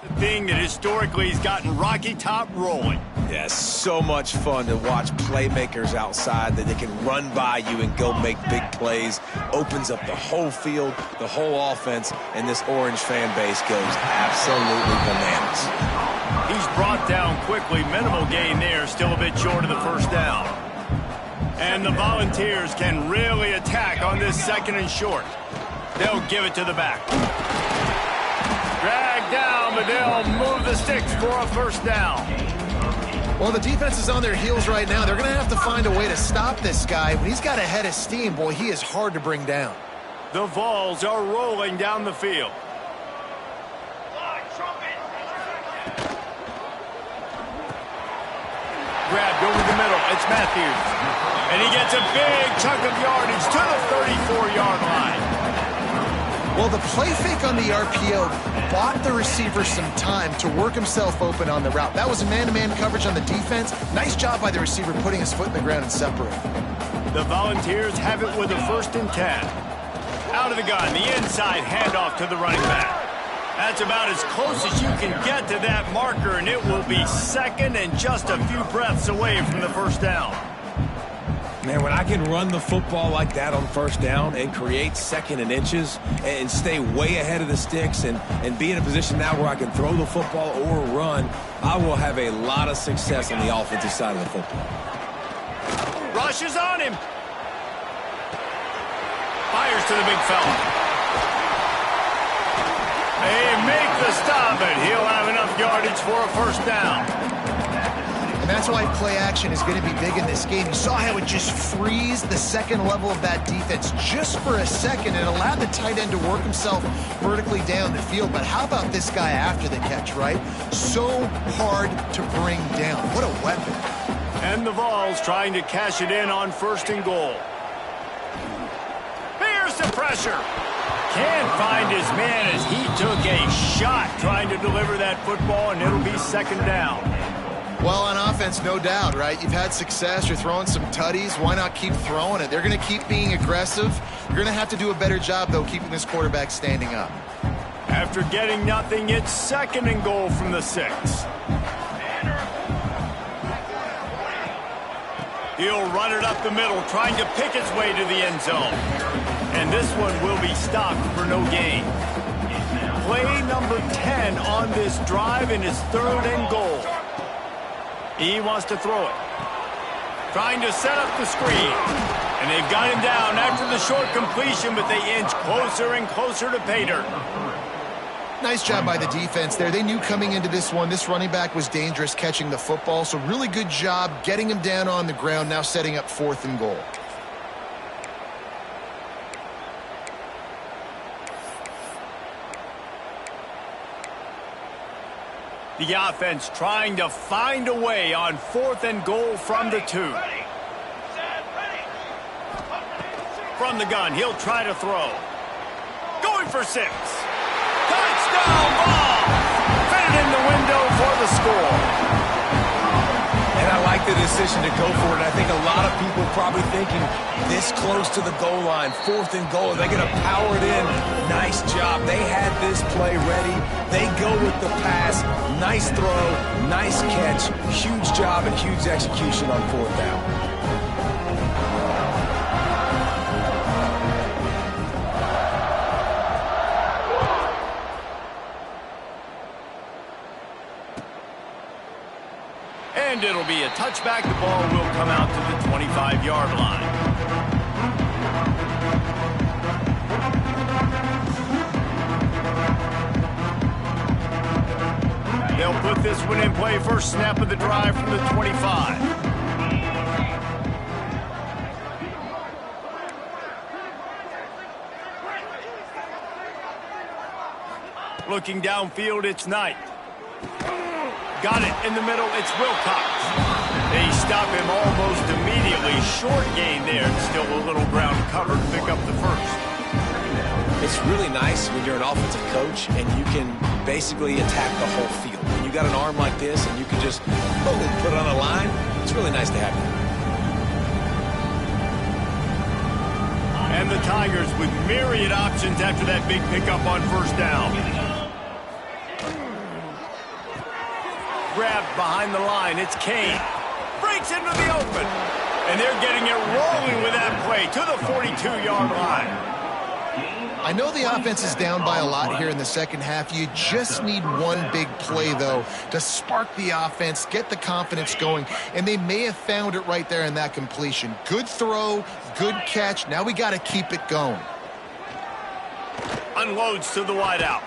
The thing that historically has gotten Rocky Top rolling. Yeah, so much fun to watch playmakers outside that they can run by you and go make big plays. Opens up the whole field, the whole offense, and this Orange fan base goes absolutely bananas. He's brought down quickly. Minimal gain there, still a bit short of the first down. And the Volunteers can really attack on this 2nd and short. They'll give it to the back. Drag down, but they'll move the sticks for a 1st down. Well, the defense is on their heels right now. They're going to have to find a way to stop this guy. When he's got a head of steam, boy, he is hard to bring down. The Vols are rolling down the field. Grabbed over the middle. It's Matthews. And he gets a big chunk of yardage to the 34-yard line. Well, the play fake on the RPO bought the receiver some time to work himself open on the route. That was a man-to-man coverage on the defense. Nice job by the receiver putting his foot in the ground and separating. The Volunteers have it with a 1st and 10. Out of the gun, the inside handoff to the running back. That's about as close as you can get to that marker, and it will be 2nd and just a few breaths away from the 1st down. Man, when I can run the football like that on 1st down and create 2nd and inches and stay way ahead of the sticks and be in a position now where I can throw the football or run, I will have a lot of success on the offensive side of the football. Rush is on him. Fires to the big fella. They make the stop, and he'll have enough yardage for a 1st down. And that's why play action is going to be big in this game. You saw how it just frees the 2nd level of that defense just for a second. It allowed the tight end to work himself vertically down the field. But how about this guy after the catch, right? So hard to bring down. What a weapon. And the Vols trying to cash it in on 1st and goal. Here's the pressure. Can't find his man as he took a shot trying to deliver that football, and it'll be 2nd down. Well, on offense, no doubt, right? You've had success. You're throwing some tutties. Why not keep throwing it? They're going to keep being aggressive. You're going to have to do a better job, though, keeping this quarterback standing up. After getting nothing, it's 2nd and goal from the 6. He'll run it up the middle, trying to pick its way to the end zone. And this one will be stopped for no gain. Play number 10 on this drive, and it's 3rd and goal. He wants to throw it. Trying to set up the screen. And they've got him down after the short completion, but they inch closer and closer to pay dirt. Nice job by the defense there. They knew coming into this one, this running back was dangerous catching the football, so really good job getting him down on the ground, now setting up 4th and goal. The offense trying to find a way on 4th and goal from the 2. From the gun, he'll try to throw. Going for 6. Touchdown ball! Fitted in the window for the score. And I like the decision to go for it. I think a lot of people probably thinking this close to the goal line, 4th and goal, they're going to power it in. Nice job. They had this play ready. They go with the pass. Nice throw, nice catch. Huge job and huge execution on 4th down. And it'll be a touchback. The ball will come out to the 25-yard line. They'll put this one in play. First snap of the drive from the 25. Looking downfield, it's Knight. Got it in the middle, it's Wilcox. They stop him almost immediately. Short gain there. Still a little ground cover to pick up the 1st. It's really nice when you're an offensive coach and you can basically attack the whole field. When you got an arm like this and you can just put it on a line, it's really nice to have that. And the Tigers with myriad options after that big pickup on 1st down. Grabbed behind the line, it's Kane. Breaks into the open. And they're getting it rolling with that play to the 42-yard line. I know the offense is down by a lot here in the second half. You just need one big play, though, to spark the offense, get the confidence going, and they may have found it right there in that completion. Good throw, good catch. Now we got to keep it going. Unloads to the wideout.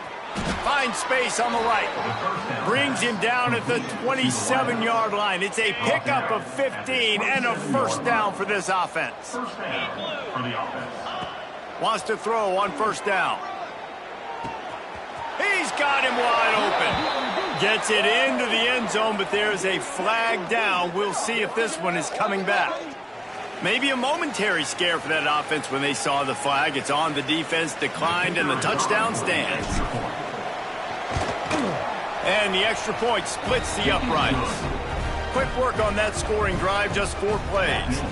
Finds space on the right. Brings him down at the 27-yard line. It's a pickup of 15 and a first down for this offense. Wants to throw on first down. He's got him wide open. Gets it into the end zone, but there's a flag down. We'll see if this one is coming back. Maybe a momentary scare for that offense when they saw the flag. It's on, the defense declined, and the touchdown stands. And the extra point splits the uprights. Quick work on that scoring drive, just 4 plays.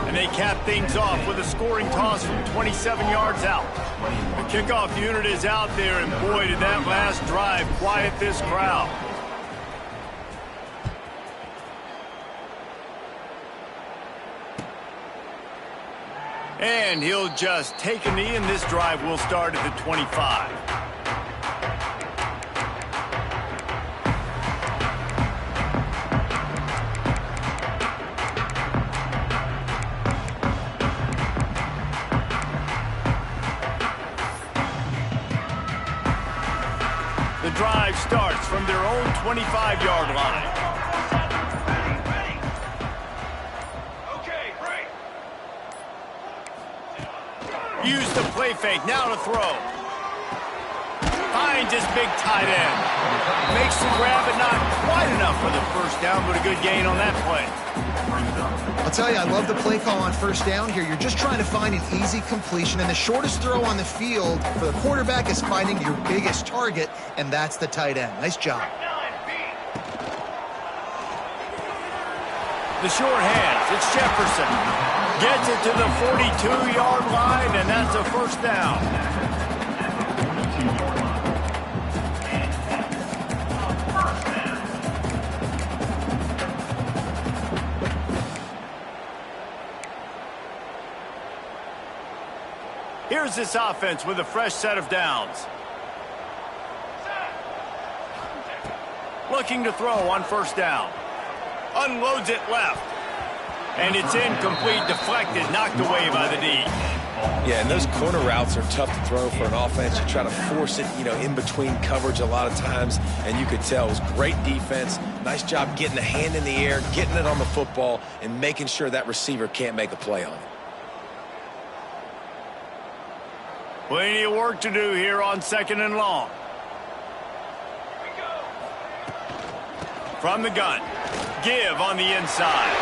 And they cap things off with a scoring toss from 27 yards out. The kickoff unit is out there, and boy, did that last drive quiet this crowd. And he'll just take a knee, and this drive will start at the 25. The drive starts from their own 25-yard line. Use the play fake, now to throw. Finds his big tight end. Makes the grab, but not quite enough for the first down, but a good gain on that play. I'll tell you, I love the play call on first down here. You're just trying to find an easy completion, and the shortest throw on the field for the quarterback is finding your biggest target, and that's the tight end. Nice job. The short hands, it's Jefferson. Gets it to the 42-yard line, and that's a first down. Here's this offense with a fresh set of downs. Looking to throw on first down. Unloads it left. And it's incomplete, deflected, knocked away by the D. Yeah, and those corner routes are tough to throw for an offense. You try to force it, in between coverage a lot of times, and you could tell it was great defense. Nice job getting the hand in the air, getting it on the football, and making sure that receiver can't make a play on it. Plenty of work to do here on 2nd and long. From the gun. Give on the inside.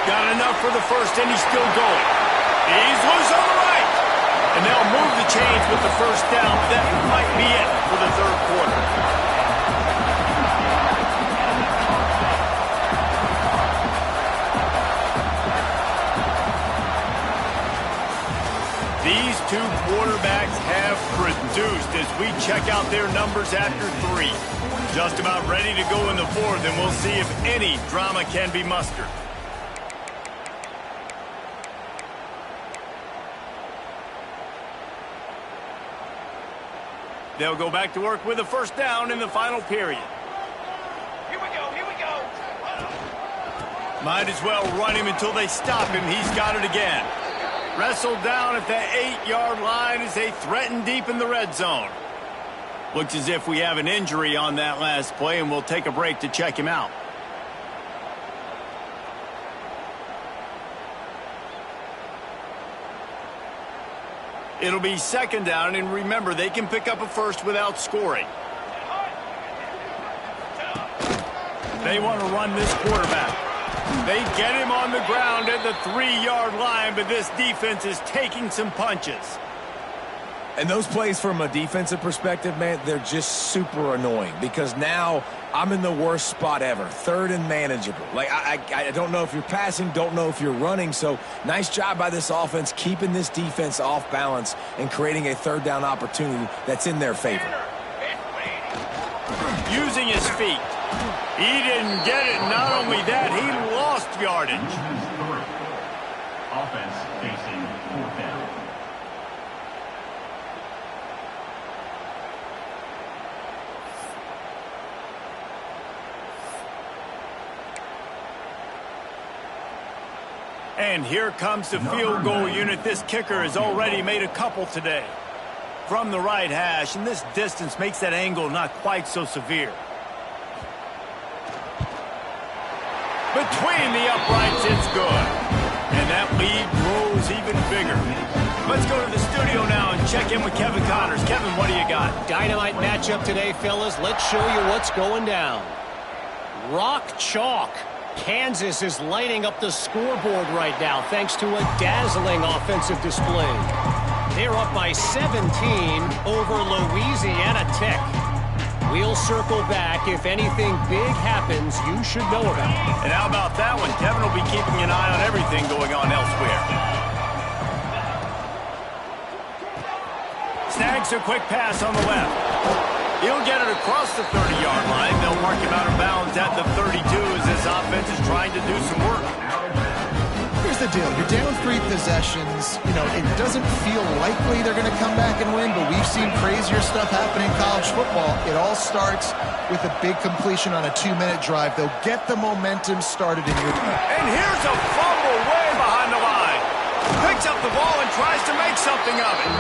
Got enough for the first, and he's still going. He's loose on the right. And they'll move the chains with the first down. That might be it for the third quarter. These two quarterbacks have produced as we check out their numbers after 3. Just about ready to go in the 4th, and we'll see if any drama can be mustered. They'll go back to work with a first down in the final period. Here we go, here we go. Might as well run him until they stop him. He's got it again. Wrestled down at the 8-yard line as they threaten deep in the red zone. Looks as if we have an injury on that last play, and we'll take a break to check him out. It'll be 2nd down, and remember, they can pick up a first without scoring. They want to run this quarterback. They get him on the ground at the 3-yard line, but this defense is taking some punches. And those plays from a defensive perspective, man, they're just super annoying because now I'm in the worst spot ever, 3rd and manageable. Like, I don't know if you're passing, don't know if you're running, so nice job by this offense keeping this defense off balance and creating a 3rd down opportunity that's in their favor. Using his feet. He didn't get it. Not only that, he lost yardage. Offense facing 4th down. And here comes the field goal unit. This kicker has already made a couple today. From the right hash, and this distance makes that angle not quite so severe. Between the uprights, it's good. And that lead grows even bigger. Let's go to the studio now and check in with Kevin Connors. Kevin, what do you got? Dynamite matchup today, fellas. Let's show you what's going down. Rock chalk. Kansas is lighting up the scoreboard right now thanks to a dazzling offensive display. They're up by 17 over Louisiana Tech. We'll circle back. If anything big happens, you should know about it. And how about that one? Kevin will be keeping an eye on everything going on elsewhere. Snags a quick pass on the left. He'll get it across the 30-yard line. They'll mark him out of bounds at the 32 as this offense is trying to do some work. Here's the deal. You're down 3 possessions. You know, it doesn't feel likely they're going to come back and win, but we've seen crazier stuff happen in college football. It all starts with a big completion on a 2-minute drive. They'll get the momentum started in your... And here's a fumble way behind the line. Picks up the ball and tries to make something of it.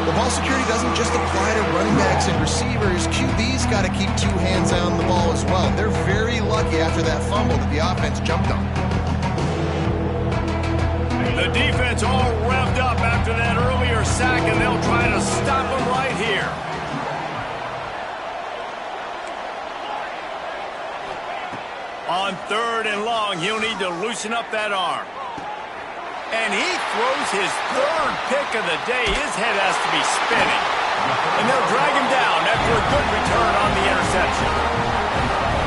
The ball security doesn't just apply to running backs and receivers. QB's got to keep 2 hands on the ball as well. They're very lucky after that fumble that the offense jumped on. The defense all revved up after that earlier sack, and they'll try to stop him right here. On 3rd and long, he'll need to loosen up that arm. And he throws his 3rd pick of the day. His head has to be spinning. And they'll drag him down after a good return on the interception.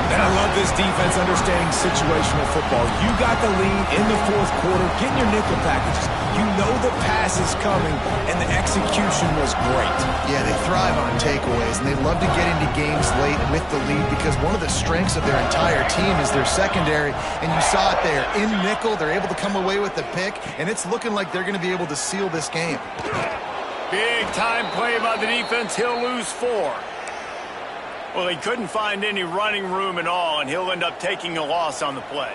And I love this defense understanding situational football. You got the lead in the 4th quarter, getting your nickel packages. You know the pass is coming, and the execution was great. Yeah, they thrive on takeaways, and they love to get into games late with the lead because one of the strengths of their entire team is their secondary, and you saw it there. In nickel, they're able to come away with the pick, and it's looking like they're going to be able to seal this game. Big-time play by the defense. He'll lose 4. Well, he couldn't find any running room at all, and he'll end up taking a loss on the play.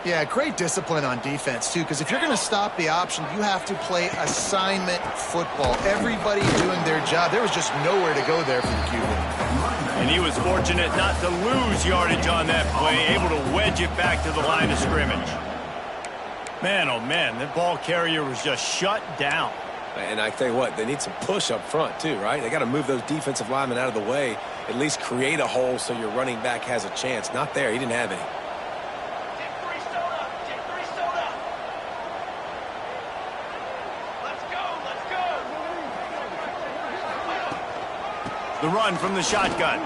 Yeah, great discipline on defense, too, because if you're going to stop the option, you have to play assignment football. Everybody doing their job. There was just nowhere to go there for the QB. And he was fortunate not to lose yardage on that play, able to wedge it back to the line of scrimmage. Man, oh man, that ball carrier was just shut down. And I tell you what, they need some push up front, too, right? They got to move those defensive linemen out of the way, at least create a hole so your running back has a chance. Not there. He didn't have any. The run from the shotgun.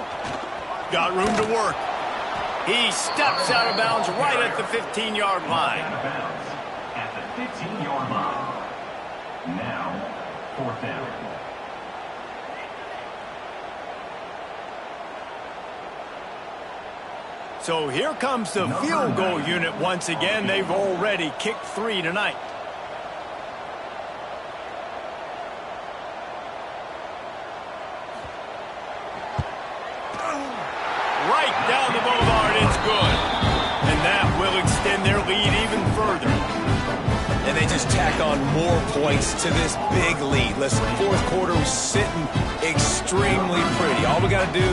Got room to work. He steps out of bounds right at the 15-yard line. At the 15-yard line. Now, 4th down. So here comes the field goal unit once again. They've already kicked 3 tonight. Right down the boulevard, it's good. And that will extend their lead even further. And they just tack on more points to this big lead. Listen, 4th quarter was sitting extremely pretty. All we got to do,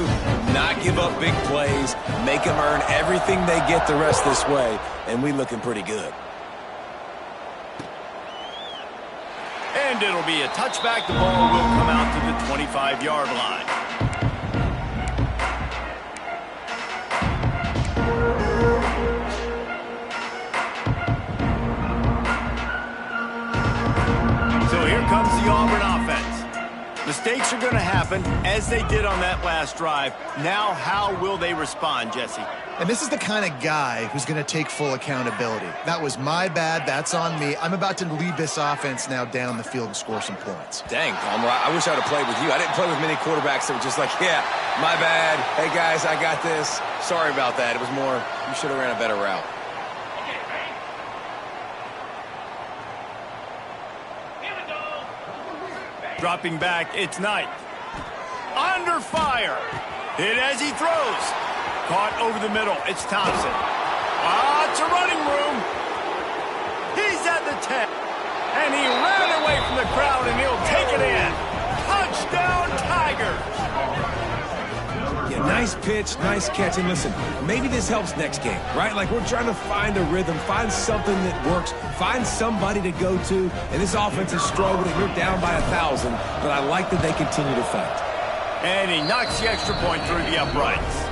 not give up big plays, make them earn everything they get the rest this way, and we looking pretty good. And it'll be a touchback. The ball will come out to the 25-yard line. So here comes the Auburn offense. Mistakes are going to happen, as they did on that last drive. Now, how will they respond, Jesse? And this is the kind of guy who's going to take full accountability. That was my bad. That's on me. I'm about to lead this offense now down the field and score some points. Dang, Palmer, I wish I would have played with you. I didn't play with many quarterbacks that were just like, yeah, my bad. Hey, guys, I got this. Sorry about that. It was more, you should have ran a better route. Dropping back, it's Knight. Under fire. Hit as he throws. Caught over the middle. It's Thompson. Lots of running room. He's at the head. And he ran away from the crowd, and he'll take it in. Touchdown, Tigers! Yeah, nice pitch, nice catch. And listen, maybe this helps next game, right? Like, we're trying to find a rhythm, find something that works, find somebody to go to. And this offense is struggling. We're down by 1,000, but I like that they continue to fight. And he knocks the extra point through the uprights.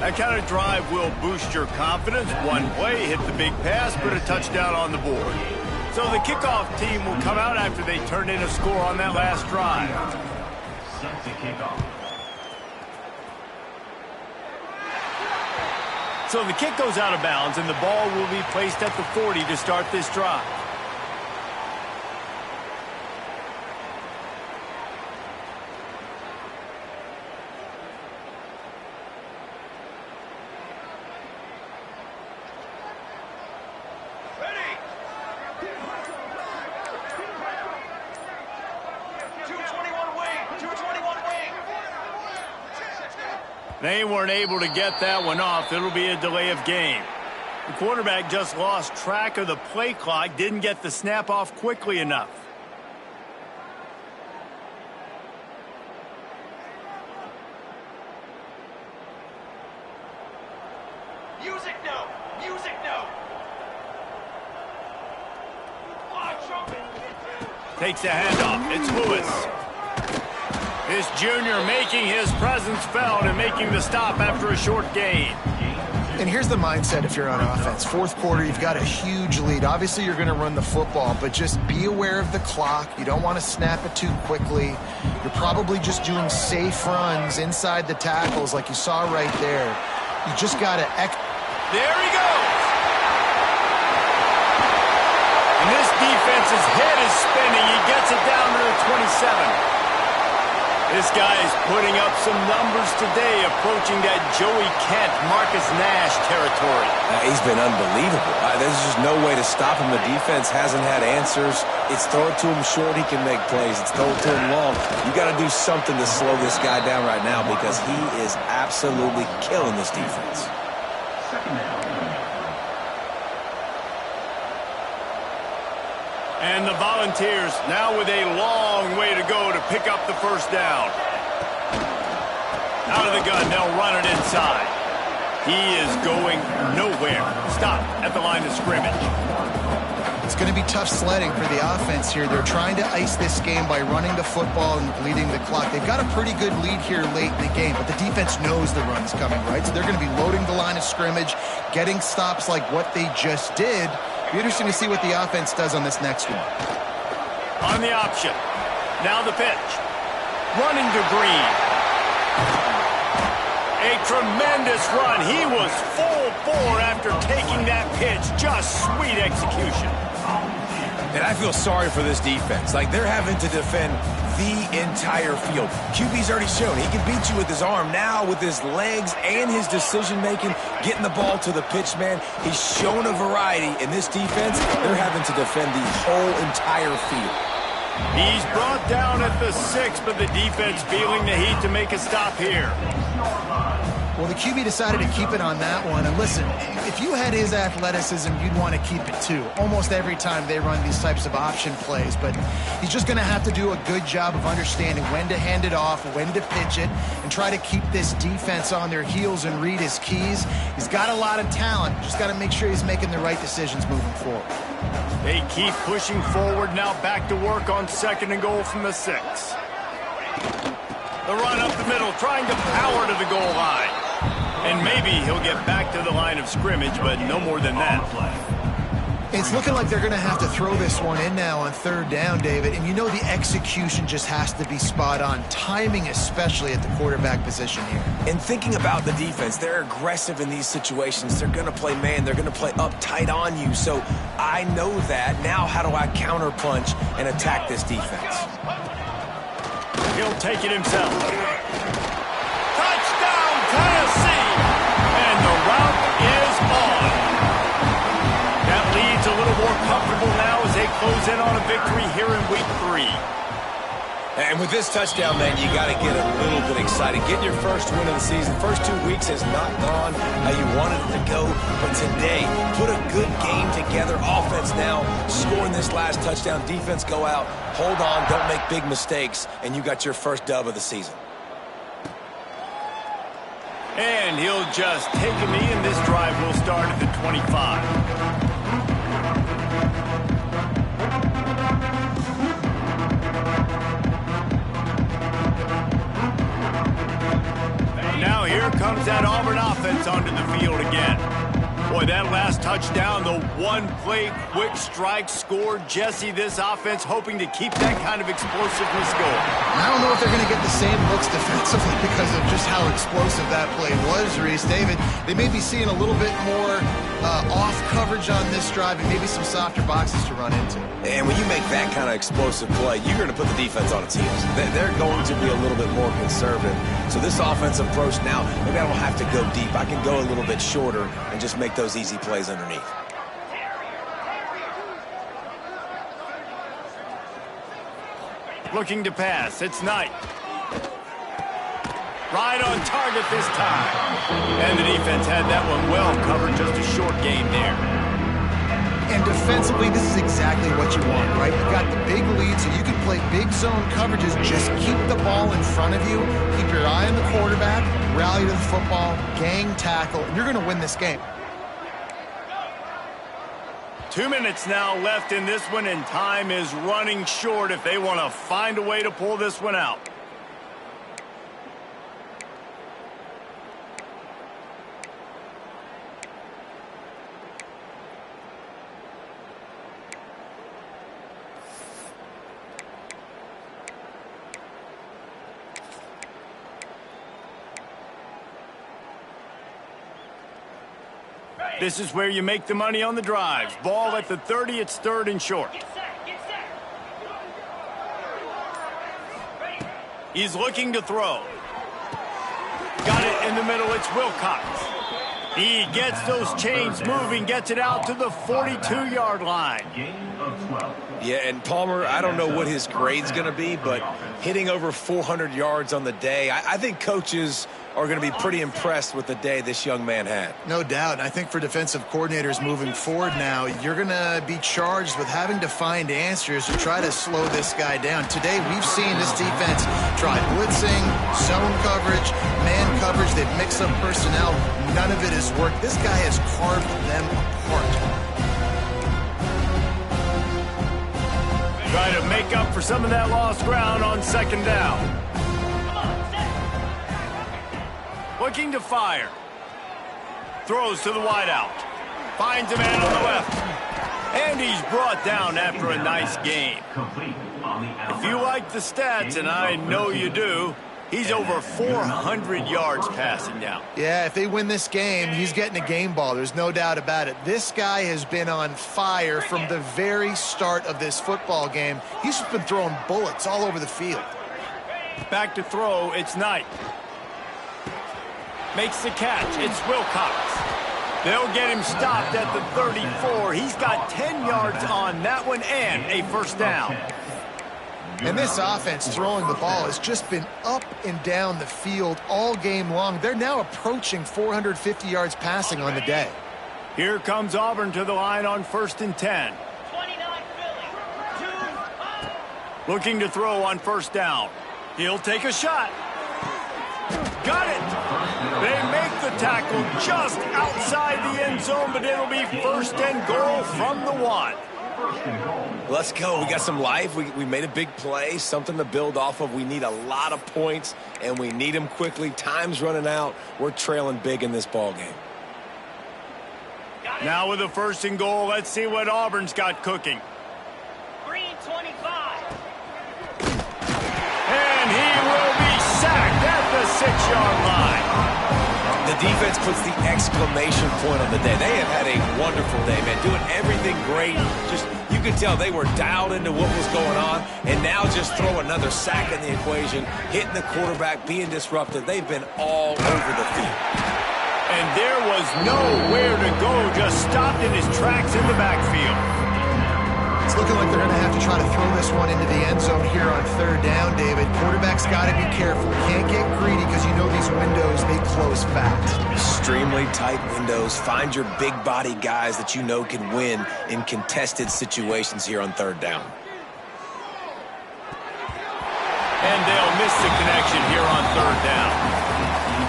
That kind of drive will boost your confidence. One play, hit the big pass, put a touchdown on the board. So the kickoff team will come out after they turn in a score on that last drive. Set to kick off. So the kick goes out of bounds, and the ball will be placed at the 40 to start this drive. Ready! 221 wing! 221 wing! They weren't able to get that one off. It'll be a delay of game. The quarterback just lost track of the play clock, didn't get the snap off quickly enough. Music note! Music note! Takes the handoff. It's Lewis. This junior making his presence felt and making the stop after a short gain. And here's the mindset if you're on offense. Fourth quarter, you've got a huge lead. Obviously, you're going to run the football, but just be aware of the clock. You don't want to snap it too quickly. You're probably just doing safe runs inside the tackles like you saw right there. You just got to... There he goes! And this defense's head is spinning. He gets it down to the 27. This guy is putting up some numbers today, approaching that Joey Kent, Marcus Nash territory. He's been unbelievable. There's just no way to stop him. The defense hasn't had answers. It's throw it to him short, he can make plays. It's throw it to him long. You got to do something to slow this guy down right now because he is absolutely killing this defense. Second down. And the Volunteers now with a long way to go to pick up the first down. Out of the gun, they'll run it inside. He is going nowhere. Stop at the line of scrimmage. It's going to be tough sledding for the offense here. They're trying to ice this game by running the football and bleeding the clock. They've got a pretty good lead here late in the game, but the defense knows the run's coming, right? So they're going to be loading the line of scrimmage, getting stops like what they just did. Be interesting to see what the offense does on this next one. On the option. Now the pitch. Running to Green. A tremendous run. He was full bore after taking that pitch. Just sweet execution. And I feel sorry for this defense. Like, they're having to defend the entire field. QB's already shown he can beat you with his arm. Now with his legs and his decision-making, getting the ball to the pitch man, he's shown a variety. In this defense, they're having to defend the whole entire field. He's brought down at the 6, but the defense feeling the heat to make a stop here. Well, the QB decided to keep it on that one. And listen, if you had his athleticism, you'd want to keep it too. Almost every time they run these types of option plays. But he's just going to have to do a good job of understanding when to hand it off, when to pitch it, and try to keep this defense on their heels and read his keys. He's got a lot of talent. Just got to make sure he's making the right decisions moving forward. They keep pushing forward, now back to work on 2nd and goal from the 6. The run up the middle, trying to power to the goal line. And maybe he'll get back to the line of scrimmage, but no more than that. It's looking like they're going to have to throw this one in now on 3rd down, David. And you know the execution just has to be spot on. Timing especially at the quarterback position here. And thinking about the defense, they're aggressive in these situations. They're going to play man. They're going to play up tight on you. So I know that. Now how do I counterpunch and attack this defense? He'll take it himself. Touchdown, Tennessee! And the route is on. That lead's a little more comfortable now as they close in on a victory here in Week 3. And with this touchdown, man, you got to get a little bit excited. Getting your first win of the season. First 2 weeks has not gone how you wanted it to go. But today, put a good game together. Offense now scoring this last touchdown. Defense go out. Hold on. Don't make big mistakes. And you got your first dub of the season. And he'll just take a knee, and this drive will start at the 25. Now here comes that Auburn offense onto the field again. Boy, that last touchdown, the one-play quick strike score. Jesse, this offense hoping to keep that kind of explosiveness going. I don't know if they're going to get the same looks defensively because of just how explosive that play was, Reese. David, they may be seeing a little bit more off coverage on this drive and maybe some softer boxes to run into. And when you make that kind of explosive play, you're going to put the defense on its heels. They're going to be a little bit more conservative. So this offensive approach now, maybe I don't have to go deep. I can go a little bit shorter and just make those easy plays underneath. Looking to pass. It's Knight. Right on target this time. And the defense had that one well covered. Just a short game there. And defensively, this is exactly what you want, right? You got the big lead, so you can play big zone coverages. Just keep the ball in front of you. Keep your eye on the quarterback. Rally to the football. Gang tackle. And you're going to win this game. 2 minutes now left in this one, and time is running short if they want to find a way to pull this one out. This is where you make the money on the drives. Ball at the 30, it's 3rd and short. He's looking to throw. Got it in the middle, it's Wilcox. He gets those chains moving, gets it out to the 42-yard line. Yeah, and Palmer, I don't know what his grade's going to be, but hitting over 400 yards on the day, I think coaches are going to be pretty impressed with the day this young man had. No doubt. I think for defensive coordinators moving forward now, you're going to be charged with having to find answers to try to slow this guy down. Today, we've seen this defense try blitzing, zone coverage, man coverage. They've mixed up personnel. None of it has worked. This guy has carved them apart. Try to make up for some of that lost ground on 2nd down. Looking to fire. Throws to the wideout. Finds a man on the left. And he's brought down after a nice game. If you like the stats, and I know you do, he's over 400 yards passing now. Yeah, if they win this game, he's getting a game ball. There's no doubt about it. This guy has been on fire from the very start of this football game. He's just been throwing bullets all over the field. Back to throw, it's Knight. Makes the catch. It's Wilcox. They'll get him stopped at the 34. He's got 10 yards on that one and a 1st down. And this offense throwing the ball has just been up and down the field all game long. They're now approaching 450 yards passing on the day. Here comes Auburn to the line on 1st and 10. Looking to throw on 1st down. He'll take a shot. Got it. They make the tackle just outside the end zone, but it'll be 1st and goal from the 1. Let's go. We got some life. We made a big play, something to build off of. We need a lot of points, and we need them quickly. Time's running out. We're trailing big in this ball game. Now with a 1st and goal, let's see what Auburn's got cooking. Green 25. And he will be sacked at the 6-yard line. The defense puts the exclamation point on the day. They have had a wonderful day, man. Doing everything great. Just, you could tell they were dialed into what was going on. And now just throw another sack in the equation. Hitting the quarterback, being disruptive. They've been all over the field. And there was nowhere to go. Just stopped in his tracks in the backfield. It's looking like they're going to have to try to throw this one into the end zone here on third down, David. Quarterback's got to be careful. Can't get greedy because you know these windows, they close fast. Extremely tight windows. Find your big body guys that you know can win in contested situations here on third down. And they'll miss the connection here on third down.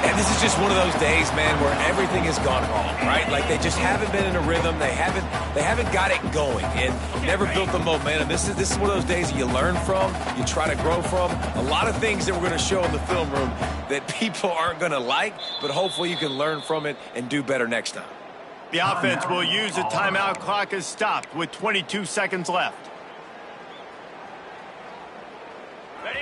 And this is just one of those days, man, where everything has gone wrong, right? Like they just haven't been in a rhythm. They haven't got it going and never built the momentum. This is one of those days that you learn from, you try to grow from. A lot of things that we're going to show in the film room that people aren't going to like, but hopefully you can learn from it and do better next time. The offense will use a timeout. Clock is stopped with 22 seconds left.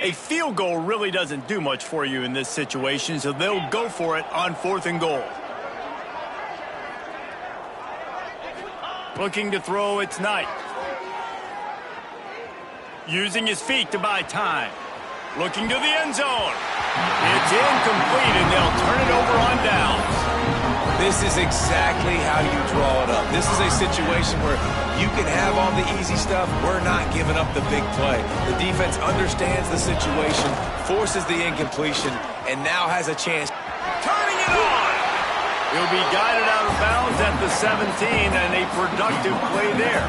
A field goal really doesn't do much for you in this situation, so they'll go for it on 4th and goal. Looking to throw, it's Knight. Using his feet to buy time. Looking to the end zone. It's incomplete, and they'll turn it over on downs. This is exactly how you draw it up. This is a situation where you can have all the easy stuff. We're not giving up the big play. The defense understands the situation, forces the incompletion, and now has a chance. Turning it on! He'll be guided out of bounds at the 17, and a productive play there.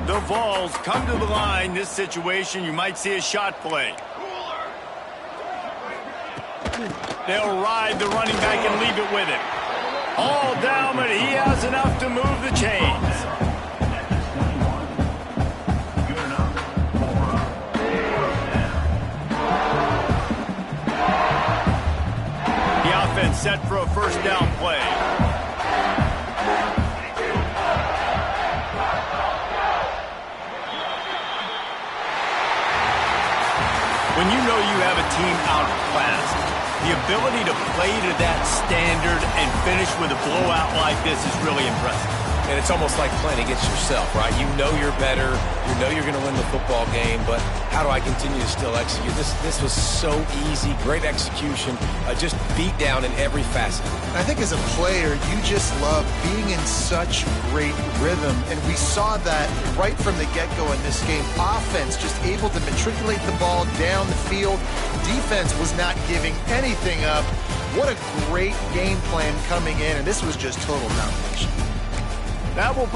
The Vols come to the line. This situation, you might see a shot play. They'll ride the running back and leave it with him. All down, but he has enough to move the chains. The offense set for a first down play. When you know you have a team outclassed, the ability to play to that standard and finish with a blowout like this is really impressive. And it's almost like playing against yourself, right? You know you're better. You know you're going to win the football game, but how do I continue to still execute? This was so easy, great execution, just beat down in every facet. I think as a player, you just love being in such great rhythm, and we saw that right from the get-go in this game. Offense just able to matriculate the ball down the field. Defense was not giving anything up. What a great game plan coming in, and this was just total domination. That will...